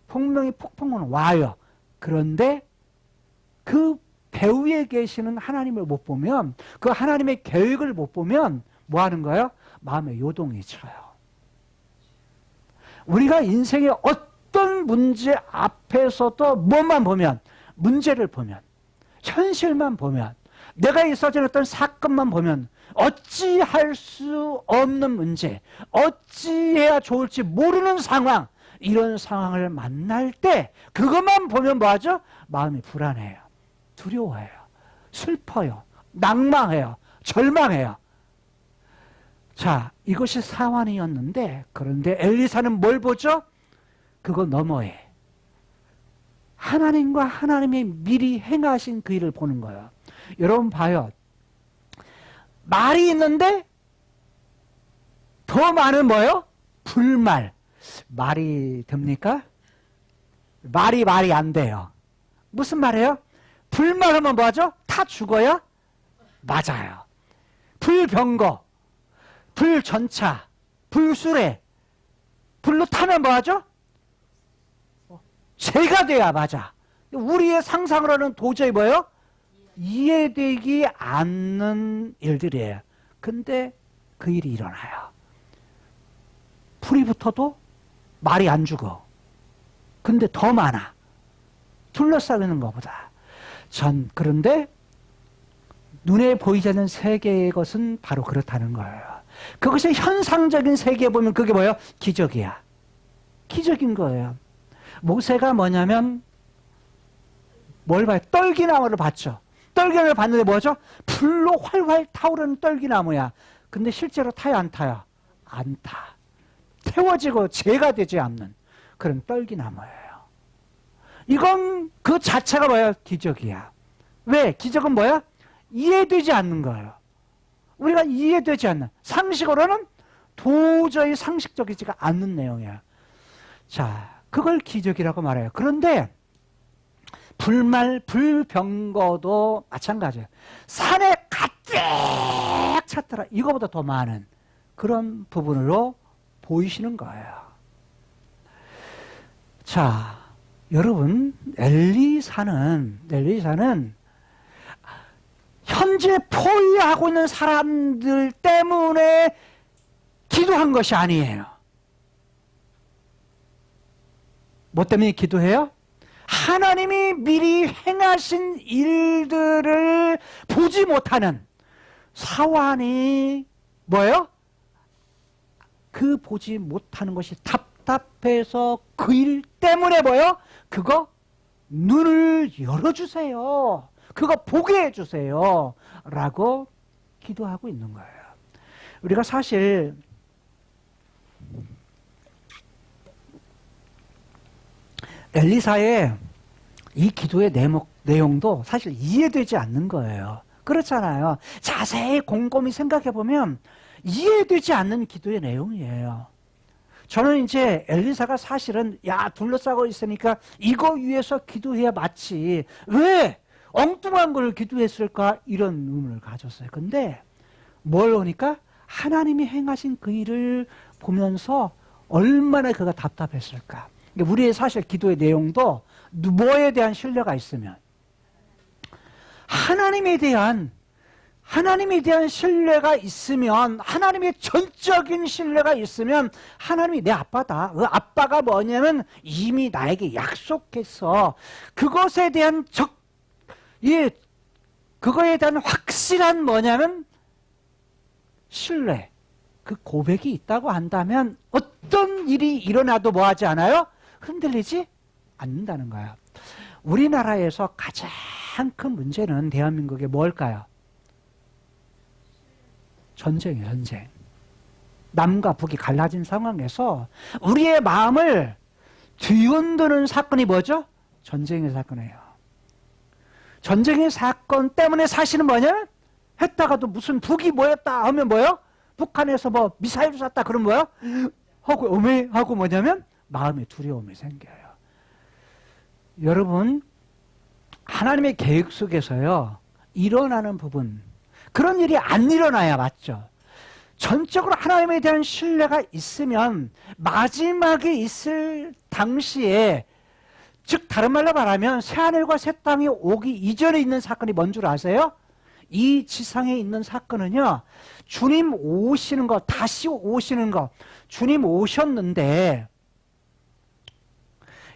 분명히 폭풍은 와요. 그런데 그 배후에 계시는 하나님을 못 보면, 그 하나님의 계획을 못 보면 뭐 하는 거예요? 마음의 요동이 쳐요. 우리가 인생의 어떤 문제 앞에서도 뭐만 보면, 문제를 보면, 현실만 보면, 내가 있어진 어떤 사건만 보면 어찌할 수 없는 문제, 어찌해야 좋을지 모르는 상황, 이런 상황을 만날 때 그것만 보면 뭐하죠? 마음이 불안해요. 두려워해요. 슬퍼요. 낭망해요. 절망해요. 자, 이것이 사환이었는데, 그런데 엘리사는 뭘 보죠? 그거 너머에 하나님과 하나님의 미리 행하신 그 일을 보는 거예요. 여러분 봐요. 말이 있는데 더 많은 뭐예요? 불말. 말이 됩니까? 말이 안 돼요. 무슨 말이에요? 불말하면 뭐하죠? 다 죽어야? 맞아요. 불병거, 불전차, 불수레, 불로 타면 뭐하죠? 죄가 돼야 맞아. 우리의 상상으로는 도저히 뭐예요? 이해되지 않는 일들이에요. 근데 그 일이 일어나요. 불이 붙어도 말이 안 죽어. 근데 더 많아. 둘러싸는 것보다. 그런데 눈에 보이지 않는 세계의 것은 바로 그렇다는 거예요. 그것이 현상적인 세계에 보면 그게 뭐예요? 기적이야. 기적인 거예요. 모세가 뭐냐면 뭘 봐요? 떨기나무를 봤죠. 떨기나무를 봤는데 뭐죠? 불로 활활 타오르는 떨기나무야. 근데 실제로 타요, 안 타요? 안 타. 태워지고 죄가 되지 않는 그런 떨기나무예요. 이건 그 자체가 뭐예요? 기적이야. 왜? 기적은 뭐야? 이해되지 않는 거예요. 우리가 이해되지 않는, 상식으로는 도저히 상식적이지가 않는 내용이야. 자, 그걸 기적이라고 말해요. 그런데 불말, 불병거도 마찬가지예요. 산에 가득 찼더라. 이거보다 더 많은 그런 부분으로 보이시는 거예요. 자, 여러분, 엘리사는 현재 포위하고 있는 사람들 때문에 기도한 것이 아니에요. 뭐 때문에 기도해요? 하나님이 미리 행하신 일들을 보지 못하는 사환이 뭐예요? 그 보지 못하는 것이 답답해서 그 일 때문에 뭐예요? 그거 눈을 열어주세요. 그거 보게 해주세요. 라고 기도하고 있는 거예요. 우리가 사실 엘리사의 이 기도의 내용도 사실 이해되지 않는 거예요. 그렇잖아요. 자세히 곰곰이 생각해 보면 이해되지 않는 기도의 내용이에요. 저는 이제 엘리사가 사실은 둘러싸고 있으니까 이거 위해서 기도해야 맞지. 왜 엉뚱한 걸 기도했을까? 이런 의문을 가졌어요. 근데 뭘 보니까 하나님이 행하신 그 일을 보면서 얼마나 그가 답답했을까. 우리의 사실 기도의 내용도 뭐에 대한 신뢰가 있으면 하나님에 대한 신뢰가 있으면, 하나님의 전적인 신뢰가 있으면 하나님이 내 아빠다. 그 아빠가 뭐냐면 이미 나에게 약속했어. 그것에 대한 그거에 대한 확실한 뭐냐면 신뢰, 그 고백이 있다고 한다면 어떤 일이 일어나도 뭐하지 않아요? 흔들리지 않는다는 거야. 우리나라에서 가장 큰 문제는 대한민국에 뭘까요? 전쟁이에요, 전쟁. 남과 북이 갈라진 상황에서 우리의 마음을 뒤흔드는 사건이 뭐죠? 전쟁의 사건이에요. 전쟁의 사건 때문에 사실은 뭐냐? 했다가도 무슨 북이 뭐였다 하면 뭐요? 북한에서 뭐 미사일 쐈다 그러면 뭐요? 하고 뭐냐면 마음의 두려움이 생겨요. 여러분, 하나님의 계획 속에서요, 일어나는 부분, 그런 일이 안 일어나야 맞죠. 전적으로 하나님에 대한 신뢰가 있으면 마지막에 있을 당시에, 즉 다른 말로 말하면 새하늘과 새 땅이 오기 이전에 있는 사건이 뭔 줄 아세요? 이 지상에 있는 사건은요, 주님 오시는 거, 다시 오시는 거. 주님 오셨는데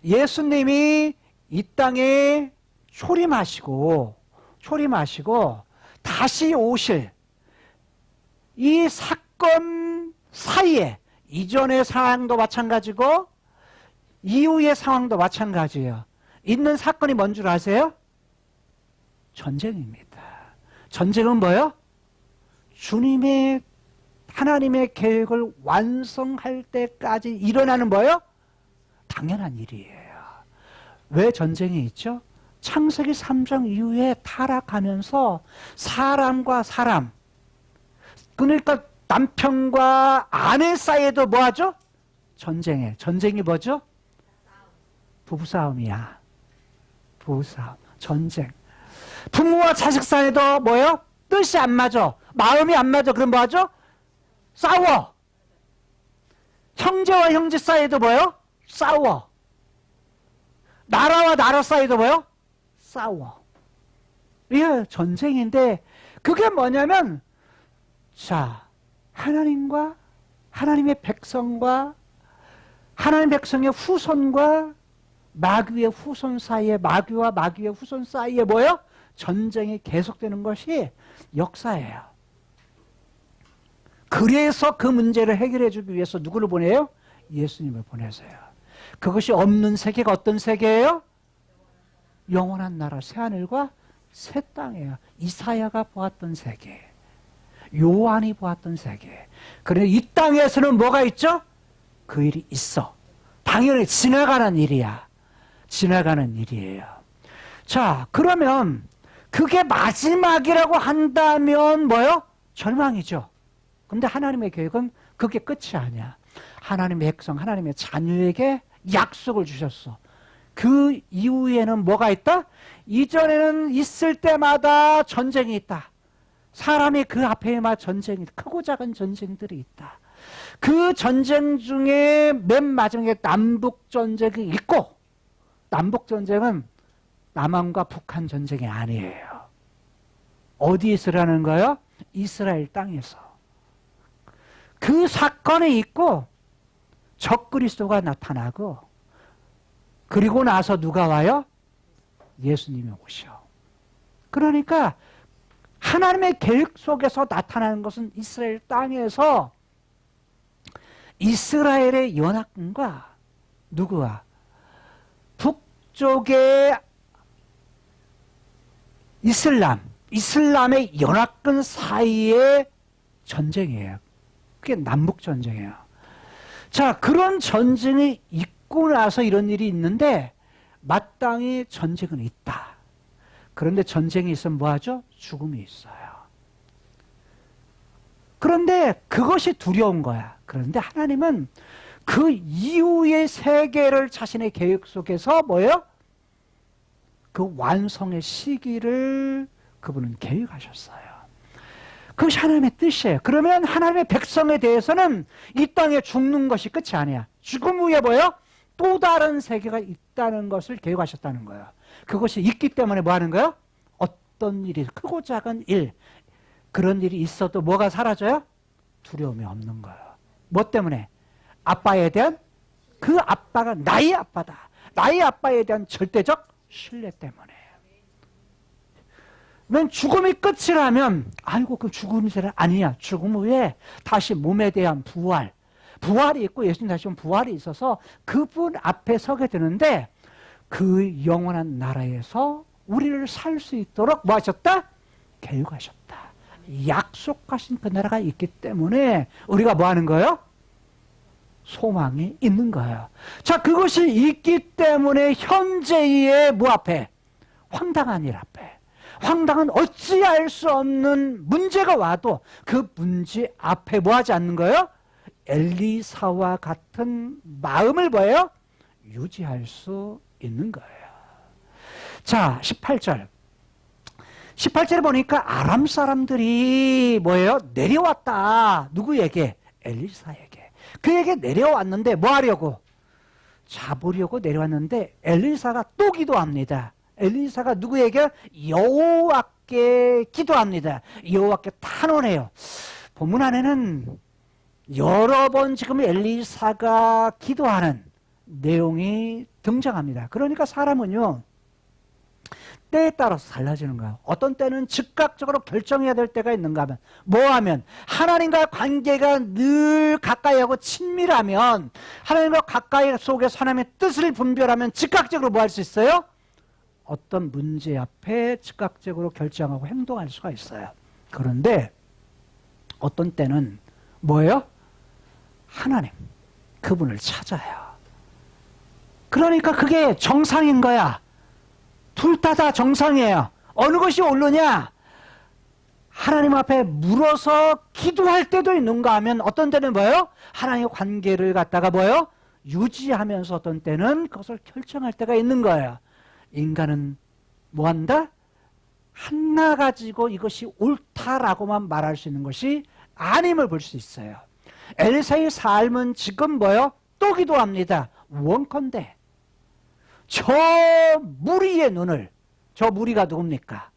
예수님이 이 땅에 초림하시고 다시 오실 이 사건 사이에, 이전의 상황도 마찬가지고 이후의 상황도 마찬가지예요. 있는 사건이 뭔 줄 아세요? 전쟁입니다. 전쟁은 뭐예요? 주님의, 하나님의 계획을 완성할 때까지 일어나는 뭐예요? 당연한 일이에요. 왜 전쟁이 있죠? 창세기 3장 이후에 타락하면서 사람과 사람, 그러니까 남편과 아내 사이에도 뭐하죠? 전쟁이 뭐죠? 부부싸움이야. 부부싸움, 전쟁. 부모와 자식 사이에도 뭐예요? 뜻이 안 맞아. 마음이 안 맞아. 그럼 뭐하죠? 싸워. 형제와 형제 사이에도 뭐예요? 싸워. 나라와 나라 사이에도 뭐예요? 싸워. 이게 전쟁인데, 그게 뭐냐면, 자, 하나님과 하나님의 백성과 하나님 백성의 후손과 마귀의 후손 사이에, 마귀와 마귀의 후손 사이에 뭐예요? 전쟁이 계속되는 것이 역사예요. 그래서 그 문제를 해결해 주기 위해서 누구를 보내요? 예수님을 보내세요. 그것이 없는 세계가 어떤 세계예요? 영원한 나라, 새하늘과 새 땅이에요. 이사야가 보았던 세계, 요한이 보았던 세계. 그런데 이 땅에서는 뭐가 있죠? 그 일이 있어. 당연히 지나가는 일이야. 지나가는 일이에요. 자, 그러면 그게 마지막이라고 한다면 뭐요? 절망이죠. 근데 하나님의 계획은 그게 끝이 아니야. 하나님의 백성, 하나님의 자녀에게 약속을 주셨어. 그 이후에는 뭐가 있다? 이전에는 있을 때마다 전쟁이 있다. 사람이 그 앞에 막 전쟁이, 크고 작은 전쟁들이 있다. 그 전쟁 중에 맨 마지막에 남북전쟁이 있고, 남북전쟁은 남한과 북한 전쟁이 아니에요. 어디에서 일어나는 거예요? 이스라엘 땅에서. 그 사건이 있고 적그리스도가 나타나고, 그리고 나서 누가 와요? 예수님이 오셔. 그러니까 하나님의 계획 속에서 나타나는 것은 이스라엘 땅에서 이스라엘의 연합군과 누구와? 북쪽의 이슬람의 연합군 사이의 전쟁이에요. 그게 남북전쟁이에요. 자, 그런 전쟁이 있고 나서 이런 일이 있는데, 마땅히 전쟁은 있다. 그런데 전쟁이 있으면 뭐하죠? 죽음이 있어요. 그런데 그것이 두려운 거야. 그런데 하나님은 그 이후의 세계를 자신의 계획 속에서 뭐예요? 그 완성의 시기를 그분은 계획하셨어요. 그것이 하나님의 뜻이에요. 그러면 하나님의 백성에 대해서는 이 땅에 죽는 것이 끝이 아니야. 죽음 후에 뭐예요? 또 다른 세계가 있다는 것을 계획하셨다는 거예요. 그것이 있기 때문에 뭐 하는 거예요? 어떤 일이, 크고 작은 일, 그런 일이 있어도 뭐가 사라져요? 두려움이 없는 거예요. 뭐 때문에? 아빠에 대한, 그 아빠가 나의 아빠다. 나의 아빠에 대한 절대적 신뢰 때문에. 맨 죽음이 끝이라면, 아이고, 그 죽음이 아니야. 죽음 후에 다시 몸에 대한 부활이 있고, 예수님 다시 오면 부활이 있어서 그분 앞에 서게 되는데, 그 영원한 나라에서 우리를 살 수 있도록 뭐 하셨다? 계획하셨다. 약속하신 그 나라가 있기 때문에 우리가 뭐 하는 거예요? 소망이 있는 거예요. 자, 그것이 있기 때문에 현재의 뭐 앞에? 황당한 일 앞에. 황당한 어찌할 수 없는 문제가 와도 그 문제 앞에 뭐 하지 않는 거예요? 엘리사와 같은 마음을 뭐예요? 유지할 수 있는 거예요. 자, 18절. 18절에 보니까 아람 사람들이 뭐예요? 내려왔다. 누구에게? 엘리사에게. 그에게 내려왔는데 뭐 하려고? 잡으려고 내려왔는데 엘리사가 또 기도합니다. 엘리사가 누구에게? 여호와께 기도합니다. 여호와께 탄원해요. 본문 안에는 여러 번 지금 엘리사가 기도하는 내용이 등장합니다. 그러니까 사람은요, 때에 따라서 달라지는 거예요. 어떤 때는 즉각적으로 결정해야 될 때가 있는가 하면, 뭐 하면? 하나님과 관계가 늘 가까이하고 친밀하면, 하나님과 가까이 속에서 하나님의 뜻을 분별하면 즉각적으로 뭐 할 수 있어요? 어떤 문제 앞에 즉각적으로 결정하고 행동할 수가 있어요. 그런데 어떤 때는 뭐예요? 하나님, 그분을 찾아요. 그러니까 그게 정상인 거야. 둘 다 정상이에요. 어느 것이 옳느냐? 하나님 앞에 물어서 기도할 때도 있는가 하면, 어떤 때는 뭐예요? 하나님의 관계를 갖다가 뭐예요? 유지하면서 어떤 때는 그것을 결정할 때가 있는 거예요. 인간은 뭐 한다? 하나 가지고 이것이 옳다라고만 말할 수 있는 것이 아님을 볼 수 있어요. 엘리사의 삶은 지금 뭐예요? 또 기도합니다. 원컨대 저 무리의 눈을, 저 무리가 누굽니까?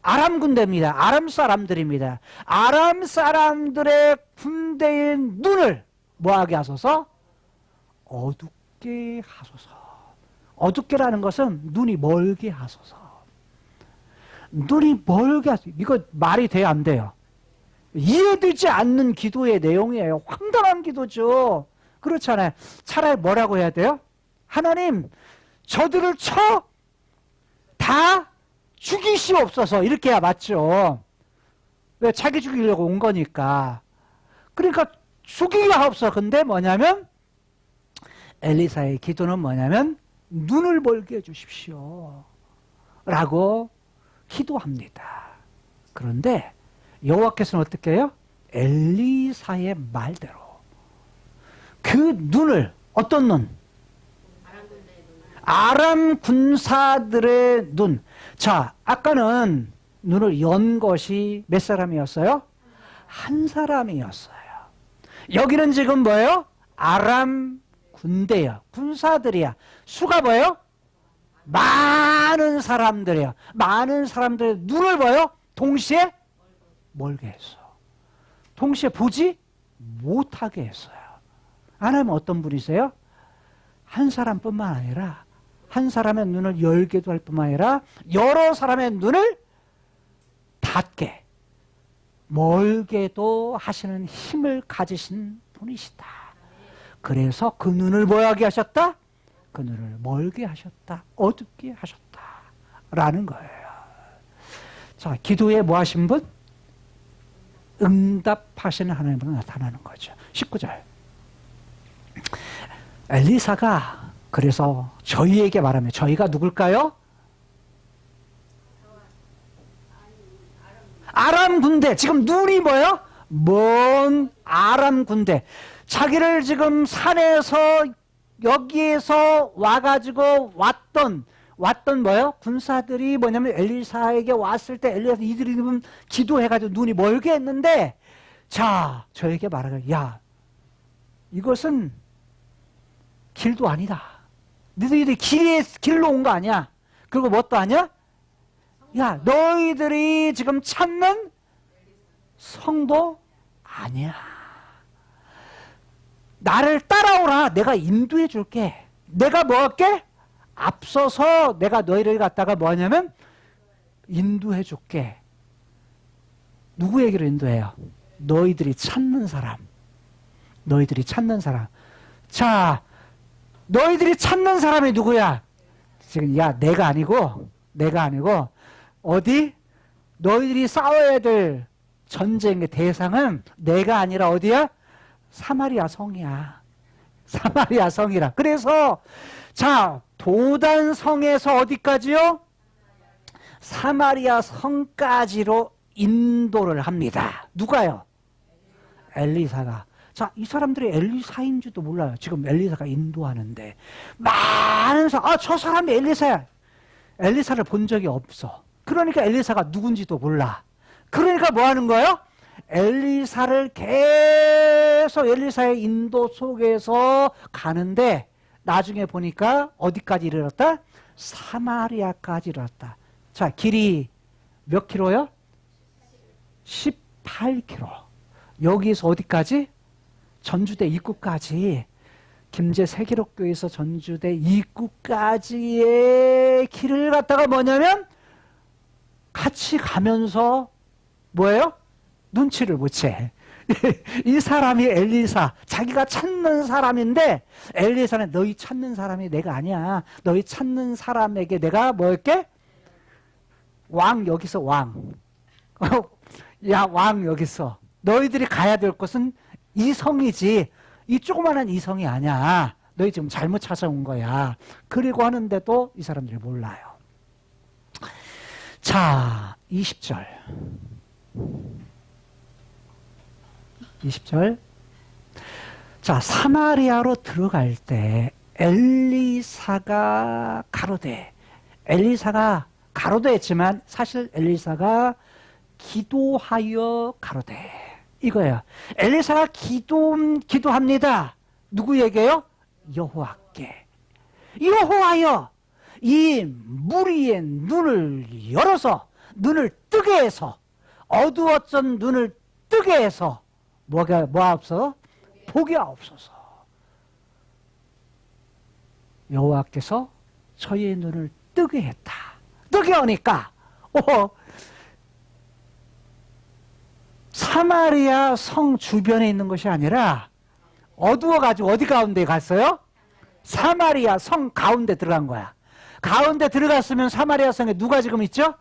아람 군대입니다. 아람 사람들입니다. 아람 사람들의 군대의 눈을 뭐하게 하소서? 어둡게 하소서. 어둡게라는 것은 눈이 멀게 하소서. 눈이 멀게 하소서. 이거 말이 돼야 안 돼요? 이해되지 않는 기도의 내용이에요. 황당한 기도죠. 그렇잖아요. 차라리 뭐라고 해야 돼요? 하나님, 저들을 다 죽이시옵소서. 이렇게 해야 맞죠. 왜? 자기 죽이려고 온 거니까. 그러니까 죽이려 없어. 근데 뭐냐면 엘리사의 기도는 뭐냐면 눈을 멀게 해주십시오 라고 기도합니다. 그런데 여호와께서는 어떻게 해요? 엘리사의 말대로 그 눈을, 어떤 눈? 아람 군사들의 눈. 자, 아까는 눈을 연 것이 몇 사람이었어요? 한 사람이었어요. 여기는 지금 뭐예요? 아람 군대야. 군사들이야. 수가 뭐예요? 많은 사람들이야. 많은 사람들 눈을 봐요? 동시에 멀게 했어. 동시에 보지 못하게 했어요. 하나님은 어떤 분이세요? 한 사람뿐만 아니라 한 사람의 눈을 열게도 할 뿐만 아니라 여러 사람의 눈을 닫게 멀게도 하시는 힘을 가지신 분이시다. 그래서 그 눈을 뭐하게 하셨다? 그 눈을 멀게 하셨다. 어둡게 하셨다. 라는 거예요. 자, 기도에 뭐 하신 분? 응답하시는 하나님으로 나타나는 거죠. 19절. 엘리사가 그래서 저희에게 말하면 저희가 누굴까요? 아람 군대. 지금 눈이 뭐예요? 먼 아람 군대. 자기를 지금 산에서 여기에서 와가지고 왔던 뭐예요? 군사들이 뭐냐면 엘리사에게 왔을 때 엘리사 이들이 기도해가지고 눈이 멀게 했는데 자, 저에게 말하길 야, 이것은 길도 아니다. 너희들이 길로 온 거 아니야. 그리고 뭣도 아니야? 야, 너희들이 지금 찾는 성도 아니야. 나를 따라오라. 내가 인도해 줄게. 내가 뭐 할게? 앞서서 내가 너희를 갖다가 뭐냐면 인도해 줄게. 누구에게로 인도해요? 너희들이 찾는 사람. 너희들이 찾는 사람. 자, 너희들이 찾는 사람이 누구야? 지금 야, 내가 아니고 어디? 너희들이 싸워야 될 전쟁의 대상은 내가 아니라 어디야? 사마리아 성이야. 사마리아 성이라. 그래서 자, 도단 성에서 어디까지요? 사마리아 성까지로 인도를 합니다. 누가요? 엘리사가. 자, 이 사람들이 엘리사인지도 몰라요. 지금 엘리사가 인도하는데 많은 사람, 저 사람이 엘리사야. 엘리사를 본 적이 없어. 그러니까 엘리사가 누군지도 몰라. 그러니까 뭐 하는 거예요? 엘리사를 계속 엘리사의 인도 속에서 가는데 나중에 보니까 어디까지 이르렀다? 사마리아까지 이르렀다. 자, 길이 몇 킬로요? 18킬로. 여기서 어디까지? 전주대 입구까지. 김제 세기록교에서 전주대 입구까지의 길을 갖다가 뭐냐면 같이 가면서 뭐예요? 눈치를 못 채. 이 사람이 엘리사, 자기가 찾는 사람인데 엘리사는 너희 찾는 사람이 내가 아니야. 너희 찾는 사람에게 내가 뭐 할게? 왕 여기서 왕. 야, 왕 여기서. 너희들이 가야 될 곳은 이 성이지 이 조그마한 이 성이 아니야. 너희 지금 잘못 찾아온 거야. 그리고 하는데도 이 사람들이 몰라요. 자, 20절. 20절. 자, 사마리아로 들어갈 때 엘리사가 가로되. 엘리사가 가로되 했지만 사실 엘리사가 기도하여 가로되. 이거예요. 엘리사가 기도합니다. 누구에게요? 여호와께. 여호와여, 이 무리의 눈을 열어서 눈을 뜨게 해서 어두웠던 눈을 뜨게 해서 뭐 없어? 복이 없어서. 여호와께서 저희의 눈을 뜨게 했다. 뜨게 하니까 사마리아 성 주변에 있는 것이 아니라 어두워가지고 어디 가운데 갔어요? 사마리아 성 가운데 들어간 거야. 가운데 들어갔으면 사마리아 성에 누가 지금 있죠?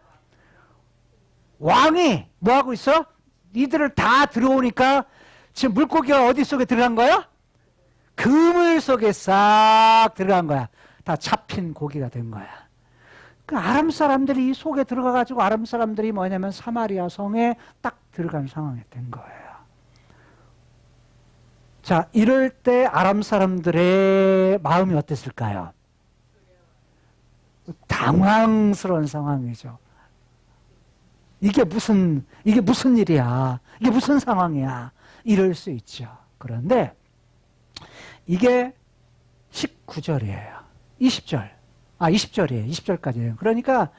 왕이 뭐하고 있어? 이들을 다 들어오니까 지금 물고기가 어디 속에 들어간 거야? 그물 속에 싹 들어간 거야. 다 잡힌 고기가 된 거야. 그 아람 사람들이 이 속에 들어가가지고 아람 사람들이 뭐냐면 사마리아 성에 딱 들어간 상황이 된 거예요. 자, 이럴 때 아람 사람들의 마음이 어땠을까요? 당황스러운 상황이죠. 이게 무슨 일이야? 이게 무슨 상황이야? 이럴 수 있죠. 그런데 이게 19절이에요. 20절이에요. 20절까지예요. 그러니까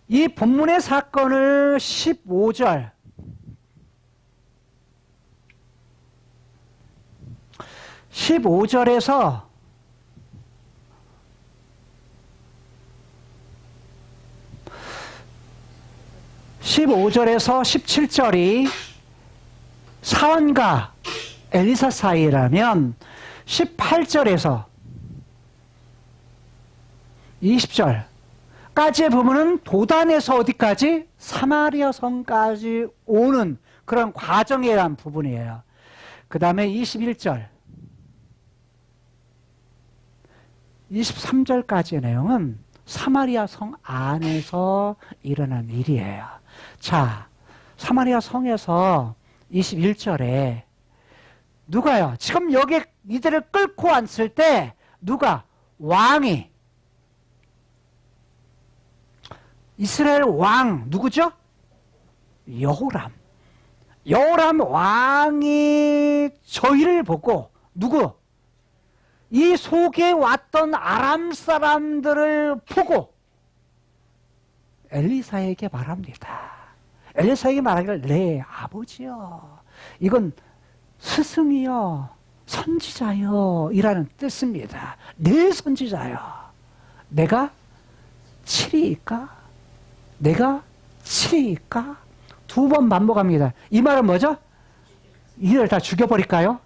이 본문의 사건을 15절에서 17절이 사원과 엘리사 사이라면 18절에서 20절까지의 부분은 도단에서 어디까지? 사마리아 성까지 오는 그런 과정에 대한 부분이에요. 그 다음에 21절, 23절까지의 내용은 사마리아 성 안에서 일어난 일이에요. 자, 사마리아 성에서 21절에 누가요? 지금 여기 이들을 끌고 왔을 때 누가? 왕이, 이스라엘 왕 누구죠? 여호람 왕이 저희를 보고 누구? 이 속에 왔던 아람 사람들을 보고 엘리사에게 말합니다. 엘리사에게 말하기를 내 아버지여, 이건 스승이여, 선지자여 이라는 뜻입니다. 내 선지자여, 내가 칠이일까? 내가 칠이일까? 두 번 반복합니다. 이 말은 뭐죠? 이를 다 죽여버릴까요?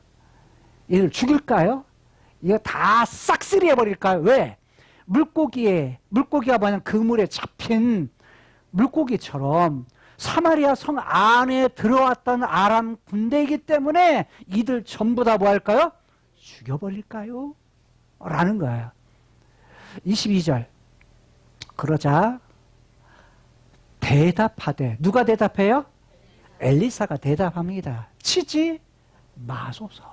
이를 죽일까요? 이거 다 싹쓸이 해버릴까요? 왜? 물고기가 뭐냐면 그물에 잡힌 물고기처럼 사마리아 성 안에 들어왔던 아람 군대이기 때문에 이들 전부 다 뭐 할까요? 죽여버릴까요? 라는 거예요. 22절. 그러자 대답하되, 누가 대답해요? 엘리사가 대답합니다. 치지 마소서,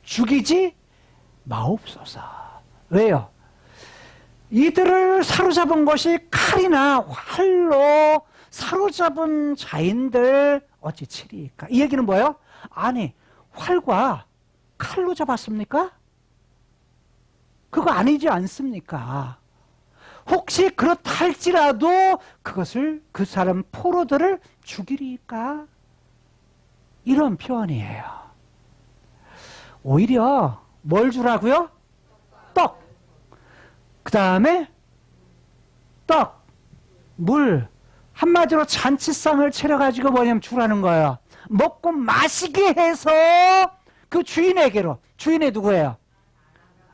죽이지 마옵소서. 왜요? 이들을 사로잡은 것이 칼이나 활로 사로잡은 자인들 어찌 치리까? 이 얘기는 뭐예요? 아니, 활과 칼로 잡았습니까? 그거 아니지 않습니까? 혹시 그렇다 할지라도 그것을, 그 사람 포로들을 죽이리까? 이런 표현이에요. 오히려 뭘 주라고요? 떡. 그 다음에 떡, 물, 한마디로 잔치상을 차려가지고 뭐냐면 주라는 거예요. 먹고 마시게 해서 그 주인에게로, 주인이 누구예요?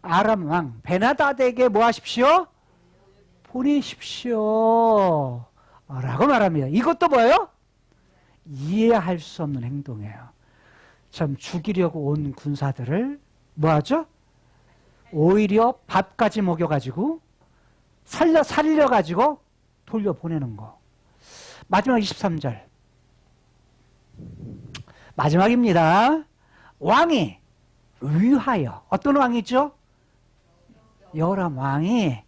아람 왕 베나다드에게 뭐 하십시오? 보내십시오 라고 말합니다. 이것도 뭐예요? 이해할 수 없는 행동이에요. 참, 죽이려고 온 군사들을 뭐 하죠? 오히려 밥까지 먹여가지고 살려가지고 돌려보내는 거. 마지막 23절. 마지막입니다. 왕이 위하여, 어떤 왕이죠? 여호람 왕이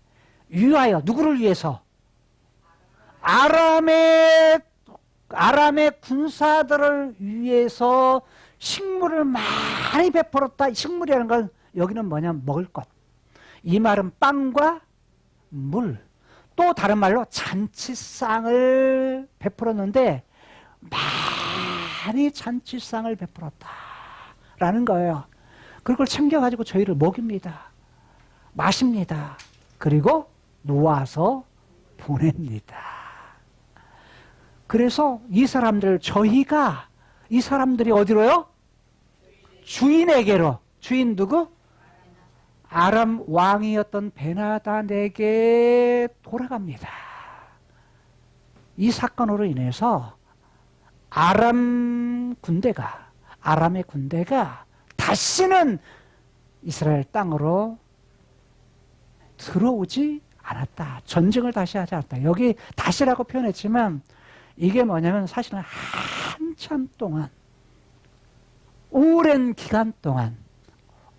위하여, 누구를 위해서? 아람의 군사들을 위해서 식물을 많이 베풀었다. 식물이라는 건 여기는 뭐냐면 먹을 것. 이 말은 빵과 물, 또 다른 말로 잔치상을 베풀었는데 많이 잔치상을 베풀었다라는 거예요. 그걸 챙겨가지고 저희를 먹입니다. 마십니다. 그리고 놓아서 보냅니다. 그래서 이 사람들이 어디로요? 주인에게로. 주인 누구? 아람 왕이었던 베나다드에게 돌아갑니다. 이 사건으로 인해서 아람의 군대가 다시는 이스라엘 땅으로 들어오지 않았다. 전쟁을 다시 하지 않았다. 여기 다시라고 표현했지만 이게 뭐냐면 사실은 한참 동안, 오랜 기간 동안,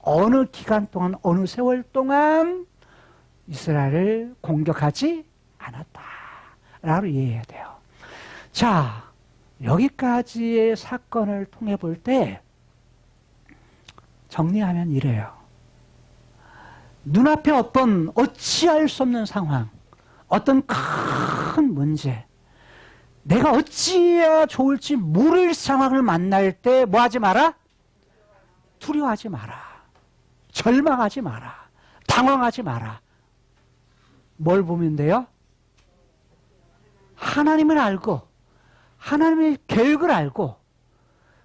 어느 세월 동안 이스라엘을 공격하지 않았다라고 이해해야 돼요. 자, 여기까지의 사건을 통해 볼 때 정리하면 이래요. 눈앞에 어떤 어찌할 수 없는 상황, 어떤 큰 문제, 내가 어찌해야 좋을지 모를 상황을 만날 때 뭐 하지 마라? 두려워하지 마라. 절망하지 마라. 당황하지 마라. 뭘 보면 돼요? 하나님을 알고 하나님의 계획을 알고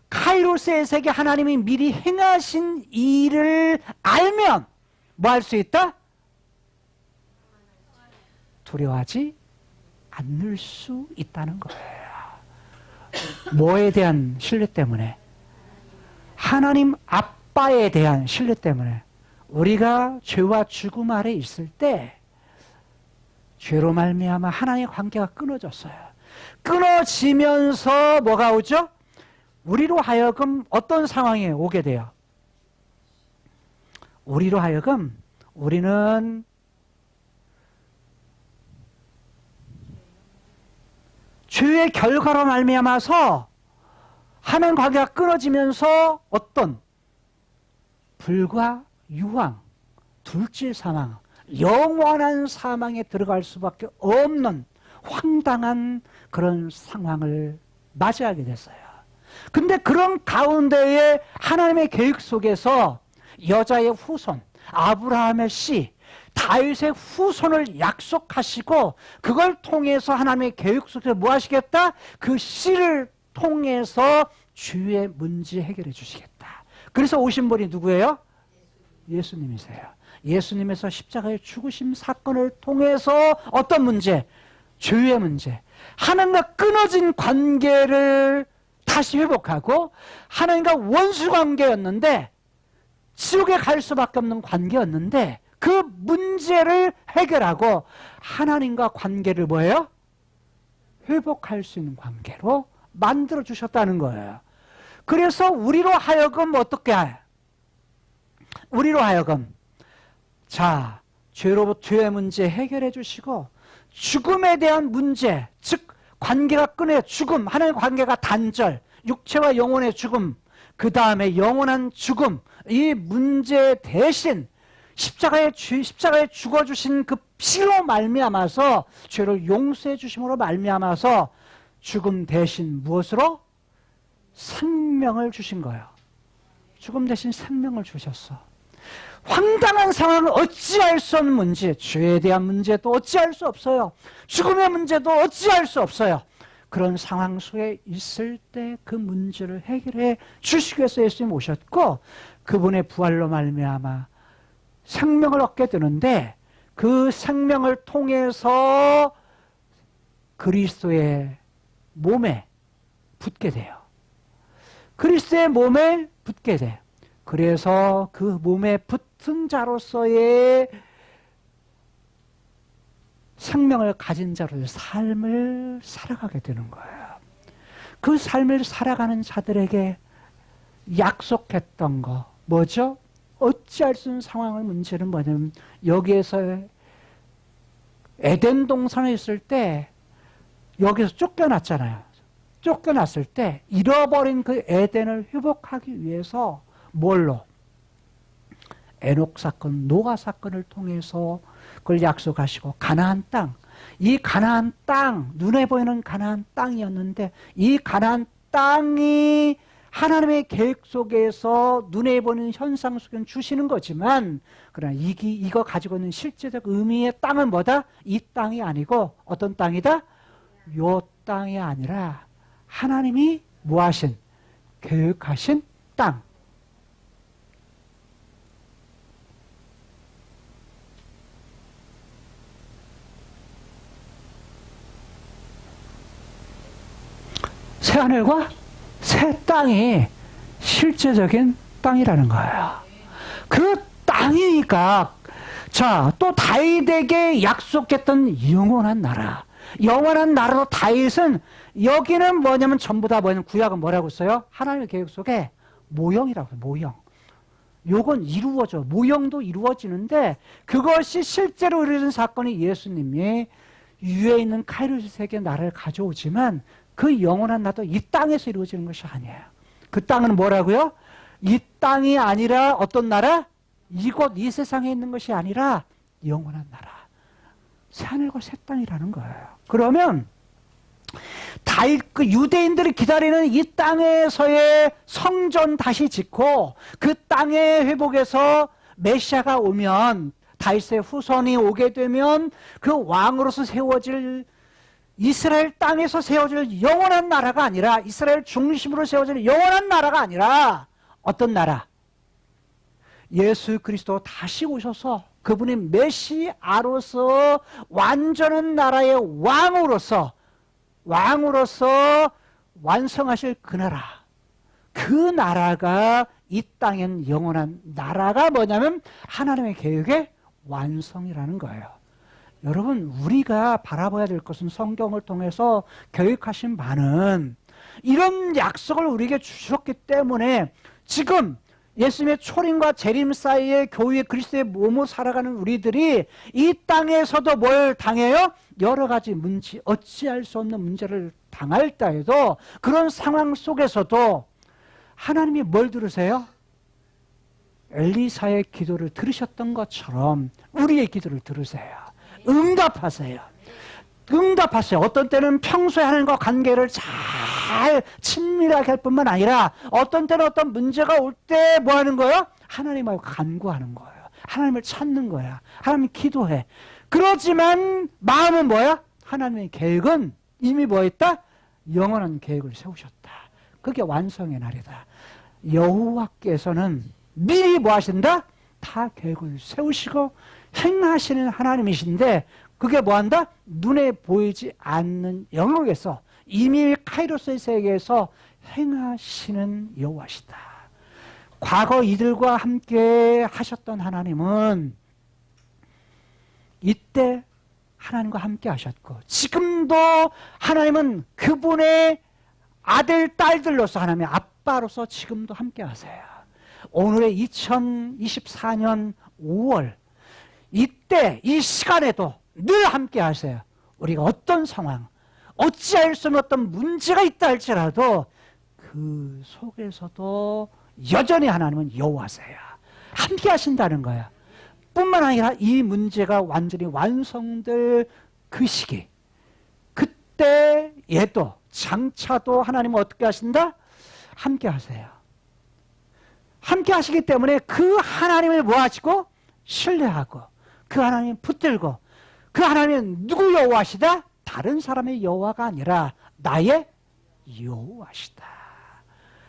카이로스의 세계 하나님이 미리 행하신 일을 알면 뭐 할 수 있다? 두려워하지 않을 수 있다는 거예요. 뭐에 대한 신뢰 때문에? 하나님 아빠에 대한 신뢰 때문에. 우리가 죄와 죽음 아래 있을 때 죄로 말미암아 하나님의 관계가 끊어졌어요. 끊어지면서 뭐가 오죠? 우리로 하여금 어떤 상황에 오게 돼요? 우리로 하여금 우리는 죄의 결과로 말미암아서 하나님 관계가 끊어지면서 어떤 불과 유황, 둘째 사망, 영원한 사망에 들어갈 수밖에 없는 황당한 그런 상황을 맞이하게 됐어요. 근데 그런 가운데에 하나님의 계획 속에서 여자의 후손, 아브라함의 씨, 다윗의 후손을 약속하시고 그걸 통해서 하나님의 계획 속에서 뭐 하시겠다? 그 씨를 통해서 죄의 문제 해결해 주시겠다. 그래서 오신 분이 누구예요? 예수님이세요. 예수님에서 십자가의 죽으심 사건을 통해서 어떤 문제? 죄의 문제. 하나님과 끊어진 관계를 다시 회복하고 하나님과 원수 관계였는데 지옥에 갈 수밖에 없는 관계였는데 그 문제를 해결하고 하나님과 관계를 뭐예요? 회복할 수 있는 관계로 만들어 주셨다는 거예요. 그래서 우리로 하여금 어떻게 해요? 우리로 하여금 자, 죄의 문제 해결해 주시고 죽음에 대한 문제, 즉 관계가 끊어요. 죽음, 하나님의 관계가 단절, 육체와 영혼의 죽음, 그 다음에 영원한 죽음, 이 문제 대신 십자가에 죽어주신 그 피로 말미암아서 죄를 용서해 주심으로 말미암아서 죽음 대신 무엇으로? 생명을 주신 거예요. 죽음 대신 생명을 주셨어. 황당한 상황을 어찌할 수 없는 문제, 죄에 대한 문제도 어찌할 수 없어요. 죽음의 문제도 어찌할 수 없어요. 그런 상황 속에 있을 때 그 문제를 해결해 주시기 위해서 예수님 오셨고 그분의 부활로 말미암아 생명을 얻게 되는데 그 생명을 통해서 그리스도의 몸에 붙게 돼요. 그리스도의 몸에 붙게 돼요. 그래서 그 몸에 붙은 자로서의 생명을 가진 자로서의 삶을 살아가게 되는 거예요. 그 삶을 살아가는 자들에게 약속했던 거 뭐죠? 어찌할 수 없는 상황의 문제는 뭐냐면 여기에서 에덴 동산에 있을 때 여기서 쫓겨났잖아요. 쫓겨났을 때 잃어버린 그 에덴을 회복하기 위해서 뭘로? 에녹 사건, 노아 사건을 통해서 그걸 약속하시고 가나안 땅, 이 가나안 땅, 눈에 보이는 가나안 땅이었는데 이 가나안 땅이 하나님의 계획 속에서 눈에 보이는 현상 속에는 주시는 거지만 그러나 이거 가지고 있는 실제적 의미의 땅은 뭐다? 이 땅이 아니고 어떤 땅이다? 요 땅이 아니라 하나님이 뭐하신? 계획하신 땅. 새하늘과 새 땅이 실제적인 땅이라는 거예요. 그 땅이니까 자, 또 다윗에게 약속했던 영원한 나라. 영원한 나라로 다윗은 여기는 뭐냐면 전부 다 뭐냐면 구약은 뭐라고 써요? 하나님의 계획 속에 모형이라고 해요. 모형. 요건 이루어져. 모형도 이루어지는데 그것이 실제로 이루어진 사건이 예수님이 위에 있는 카이로스 세계 나라를 가져오지만 그 영원한 나라도 이 땅에서 이루어지는 것이 아니에요. 그 땅은 뭐라고요? 이 땅이 아니라 어떤 나라? 이곳 이 세상에 있는 것이 아니라 영원한 나라. 새하늘과 새 땅이라는 거예요. 그러면 그 유대인들이 기다리는 이 땅에서의 성전 다시 짓고 그 땅의 회복에서 메시아가 오면, 다윗의 후손이 오게 되면 그 왕으로서 세워질, 이스라엘 땅에서 세워질 영원한 나라가 아니라, 이스라엘 중심으로 세워질 영원한 나라가 아니라 어떤 나라? 예수 그리스도 다시 오셔서 그분이 메시아로서 완전한 나라의 왕으로서 완성하실 그 나라, 그 나라가 이 땅엔 영원한 나라가 뭐냐면 하나님의 계획의 완성이라는 거예요. 여러분, 우리가 바라봐야 될 것은 성경을 통해서 교육하신 바는 이런 약속을 우리에게 주셨기 때문에 지금 예수님의 초림과 재림 사이에 교회 그리스도의 몸으로 살아가는 우리들이 이 땅에서도 뭘 당해요? 여러 가지 문제, 어찌할 수 없는 문제를 당할 때에도 그런 상황 속에서도 하나님이 뭘 들으세요? 엘리사의 기도를 들으셨던 것처럼 우리의 기도를 들으세요. 응답하세요. 어떤 때는 평소에 하나님과 관계를 잘 친밀하게 할 뿐만 아니라 어떤 때는 어떤 문제가 올 때 뭐 하는 거예요? 하나님하고 간구하는 거예요. 하나님을 찾는 거야. 하나님 기도해. 그렇지만 마음은 뭐야? 하나님의 계획은 이미 뭐 했다? 영원한 계획을 세우셨다. 그게 완성의 날이다. 여호와께서는 미리 뭐 하신다? 다 계획을 세우시고 행하시는 하나님이신데 그게 뭐한다? 눈에 보이지 않는 영역에서 이미 카이로스의 세계에서 행하시는 여호와시다. 과거 이들과 함께 하셨던 하나님은 이때 하나님과 함께 하셨고 지금도 하나님은 그분의 아들, 딸들로서 하나님의 아빠로서 지금도 함께 하세요. 오늘의 2024년 5월 이때 이 시간에도 늘 함께 하세요. 우리가 어떤 상황, 어찌할 수 없는 어떤 문제가 있다 할지라도 그 속에서도 여전히 하나님은 여호와세요. 함께 하신다는 거야. 뿐만 아니라 이 문제가 완전히 완성될 그 시기, 그때 얘도 장차도 하나님은 어떻게 하신다? 함께 하세요. 함께 하시기 때문에 그 하나님을 뭐 하시고? 신뢰하고 그 하나님 붙들고 그 하나님은 누구 여호와시다? 다른 사람의 여호와가 아니라 나의 여호와시다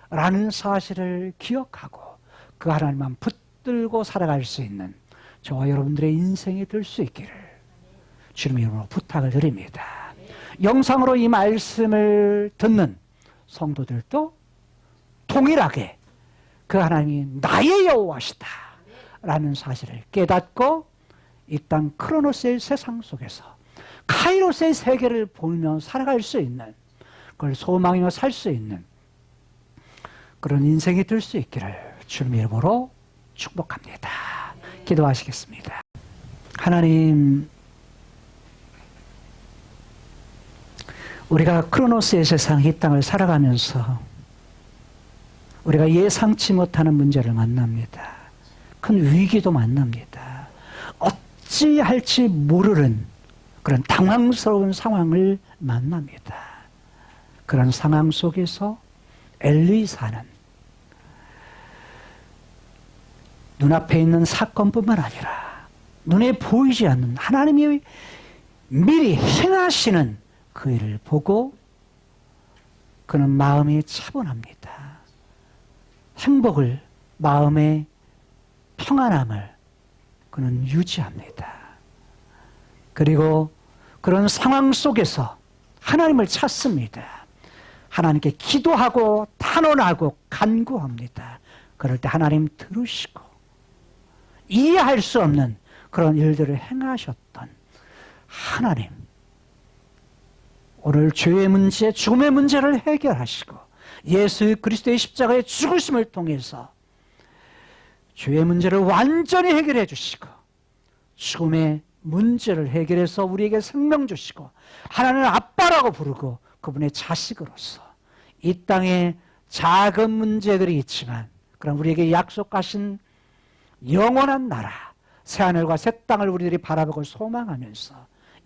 라는 사실을 기억하고 그 하나님만 붙들고 살아갈 수 있는 저와 여러분들의 인생이 될 수 있기를 주님의 이름으로 부탁을 드립니다. 영상으로 이 말씀을 듣는 성도들도 동일하게 그 하나님이 나의 여호와시다 라는 사실을 깨닫고 이 땅 크로노스의 세상 속에서 카이로스의 세계를 보며 살아갈 수 있는, 그걸 소망이며 살 수 있는 그런 인생이 될 수 있기를 주님의 이름으로 축복합니다. 기도하시겠습니다. 하나님, 우리가 크로노스의 세상 이 땅을 살아가면서 우리가 예상치 못하는 문제를 만납니다. 큰 위기도 만납니다. 어찌할지 모르는 그런 당황스러운 상황을 만납니다. 그런 상황 속에서 엘리사는 눈앞에 있는 사건뿐만 아니라 눈에 보이지 않는 하나님이 미리 행하시는 그 일을 보고 그는 마음이 차분합니다. 행복을, 마음의 평안함을 그는 유지합니다. 그리고 그런 상황 속에서 하나님을 찾습니다. 하나님께 기도하고 탄원하고 간구합니다. 그럴 때 하나님 들으시고 이해할 수 없는 그런 일들을 행하셨던 하나님, 오늘 죄의 문제, 죽음의 문제를 해결하시고 예수 그리스도의 십자가의 죽으심을 통해서 죄의 문제를 완전히 해결해 주시고 죽음의 문제를 해결해서 우리에게 생명 주시고 하나님을 아빠라고 부르고 그분의 자식으로서 이 땅에 작은 문제들이 있지만 그럼 우리에게 약속하신 영원한 나라, 새하늘과 새 땅을 우리들이 바라보고 소망하면서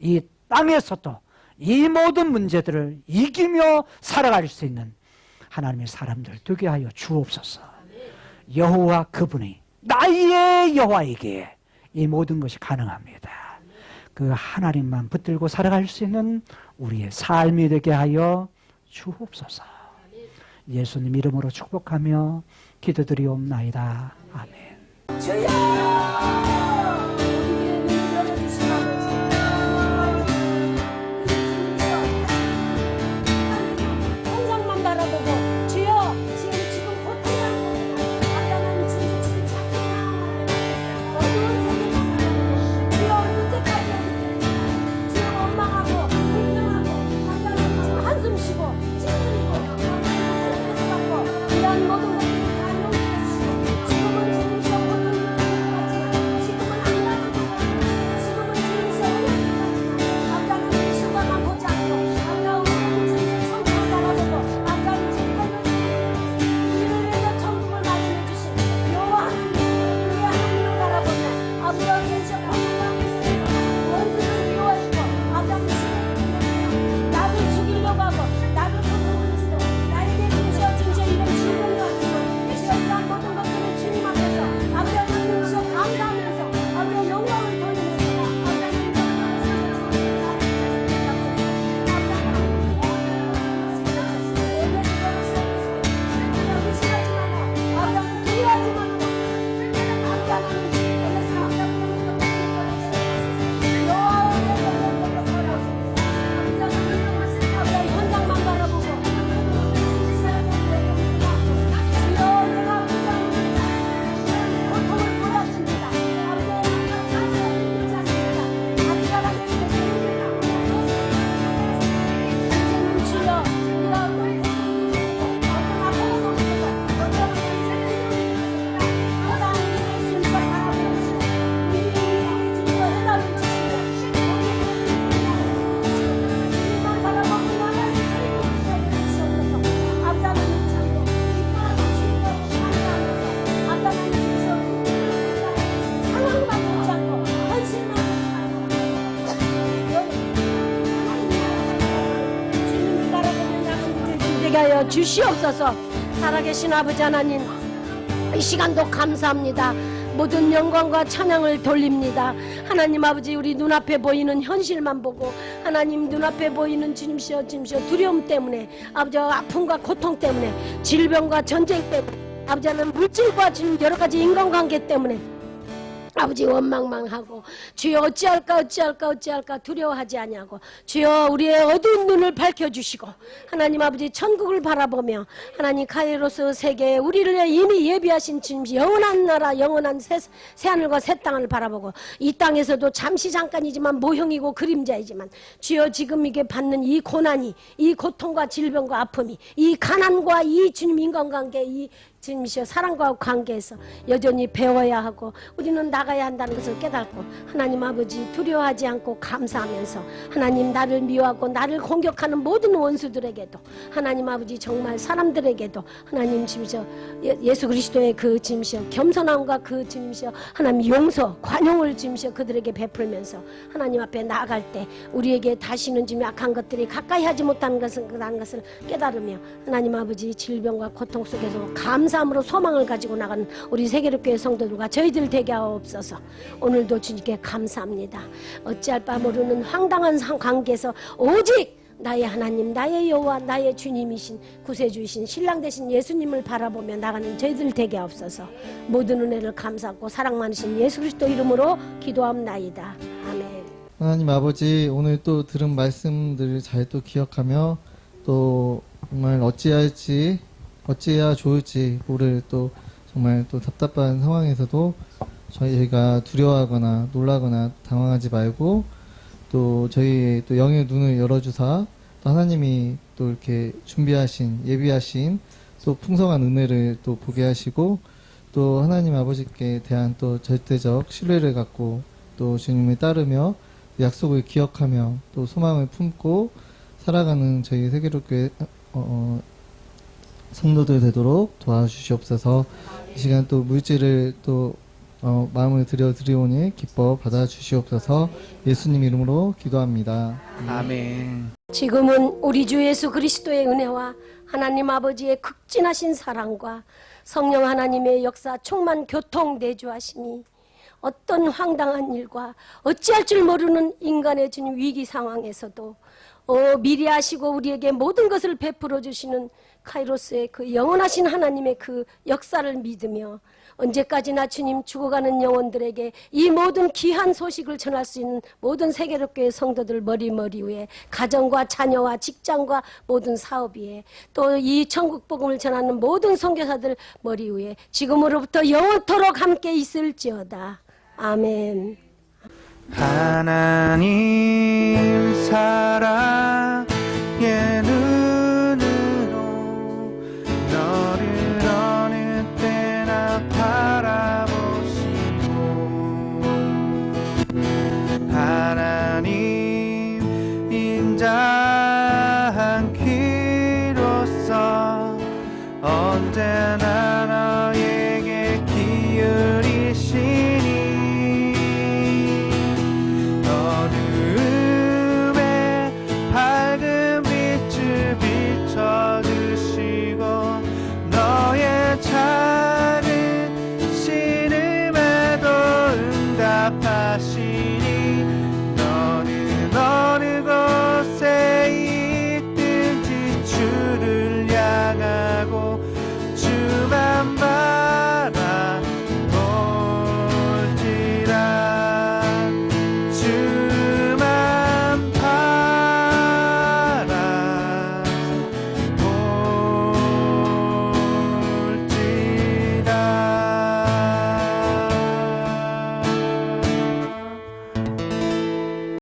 이 땅에서도 이 모든 문제들을 이기며 살아갈 수 있는 하나님의 사람들 되게 하여 주옵소서. 여호와 그분이 나의 여호와에게 이 모든 것이 가능합니다. 그 하나님만 붙들고 살아갈 수 있는 우리의 삶이 되게 하여 주옵소서. 예수님 이름으로 축복하며 기도드리옵나이다. 아멘. 주여! 하여 주시옵소서. 살아계신 아버지 하나님, 이 시간도 감사합니다. 모든 영광과 찬양을 돌립니다. 하나님 아버지, 우리 눈앞에 보이는 현실만 보고 하나님 눈앞에 보이는 주님시여 두려움 때문에, 아버지 아픔과 고통 때문에, 질병과 전쟁 때문에, 아버지 하나님 물질과 지금 여러 가지 인간관계 때문에 아버지 원망망하고, 주여 어찌할까 두려워하지 아니하고, 주여 우리의 어두운 눈을 밝혀주시고, 하나님 아버지 천국을 바라보며 하나님 카이로스 세계에 우리를 이미 예비하신 주님 영원한 나라, 영원한 새하늘과 새 땅을 바라보고, 이 땅에서도 잠시 잠깐이지만 모형이고 그림자이지만 주여 지금 이게 받는 이 고난이, 이 고통과 질병과 아픔이, 이 가난과 이 주님 인간관계, 이 주님이시여 사랑과 관계에서 여전히 배워야 하고 우리는 나가야 한다는 것을 깨닫고, 하나님 아버지 두려워하지 않고 감사하면서 하나님 나를 미워하고 나를 공격하는 모든 원수들에게도, 하나님 아버지 정말 사람들에게도 하나님 주님이시여 예수 그리스도의 그 주님이시여 겸손함과 그 주님이시여 하나님 용서 관용을 주님이시여 그들에게 베풀면서 하나님 앞에 나아갈 때 우리에게 다시는 주님 악한 것들이 가까이 하지 못하는 것을 깨달으며, 하나님 아버지 질병과 고통 속에서 감사함으로 소망을 가지고 나가는 우리 세계롭교회 성도들과 저희들 되게 하옵소서. 오늘도 주님께 감사합니다. 어찌할 바 모르는 황당한 관계에서 오직 나의 하나님, 나의 여호와, 나의 주님이신 구세주이신 신랑 되신 예수님을 바라보며 나가는 저희들 되게 하옵소서. 모든 은혜를 감사하고 사랑 많으신 예수 그리스도 이름으로 기도합나이다. 아멘. 하나님 아버지, 오늘 또 들은 말씀들을 잘 또 기억하며 또 정말 어찌해야 좋을지 모를 또 정말 또 답답한 상황에서도 저희가 두려워하거나 놀라거나 당황하지 말고, 또 저희의 또 영의 눈을 열어주사 또 하나님이 또 이렇게 준비하신, 예비하신 또 풍성한 은혜를 또 보게 하시고, 또 하나님 아버지께 대한 또 절대적 신뢰를 갖고 또 주님을 따르며 약속을 기억하며 또 소망을 품고 살아가는 저희 세계로교회 성도들 되도록 도와주시옵소서. 이 시간 또 물질을 또 마음을 드리오니 기뻐 받아주시옵소서. 예수님 이름으로 기도합니다. 아멘. 지금은 우리 주 예수 그리스도의 은혜와 하나님 아버지의 극진하신 사랑과 성령 하나님의 역사 충만 교통 내주하심이 어떤 황당한 일과 어찌할 줄 모르는 인간의 주님 위기 상황에서도 미리 하시고 우리에게 모든 것을 베풀어 주시는 카이로스의 그 영원하신 하나님의 그 역사를 믿으며 언제까지나 주님 죽어가는 영혼들에게 이 모든 귀한 소식을 전할 수 있는 모든 세계롭교회 성도들 머리 위에 가정과 자녀와 직장과 모든 사업 위에 또 이 천국 복음을 전하는 모든 선교사들 머리 위에 지금으로부터 영원토록 함께 있을지어다. 아멘. 하나님 사랑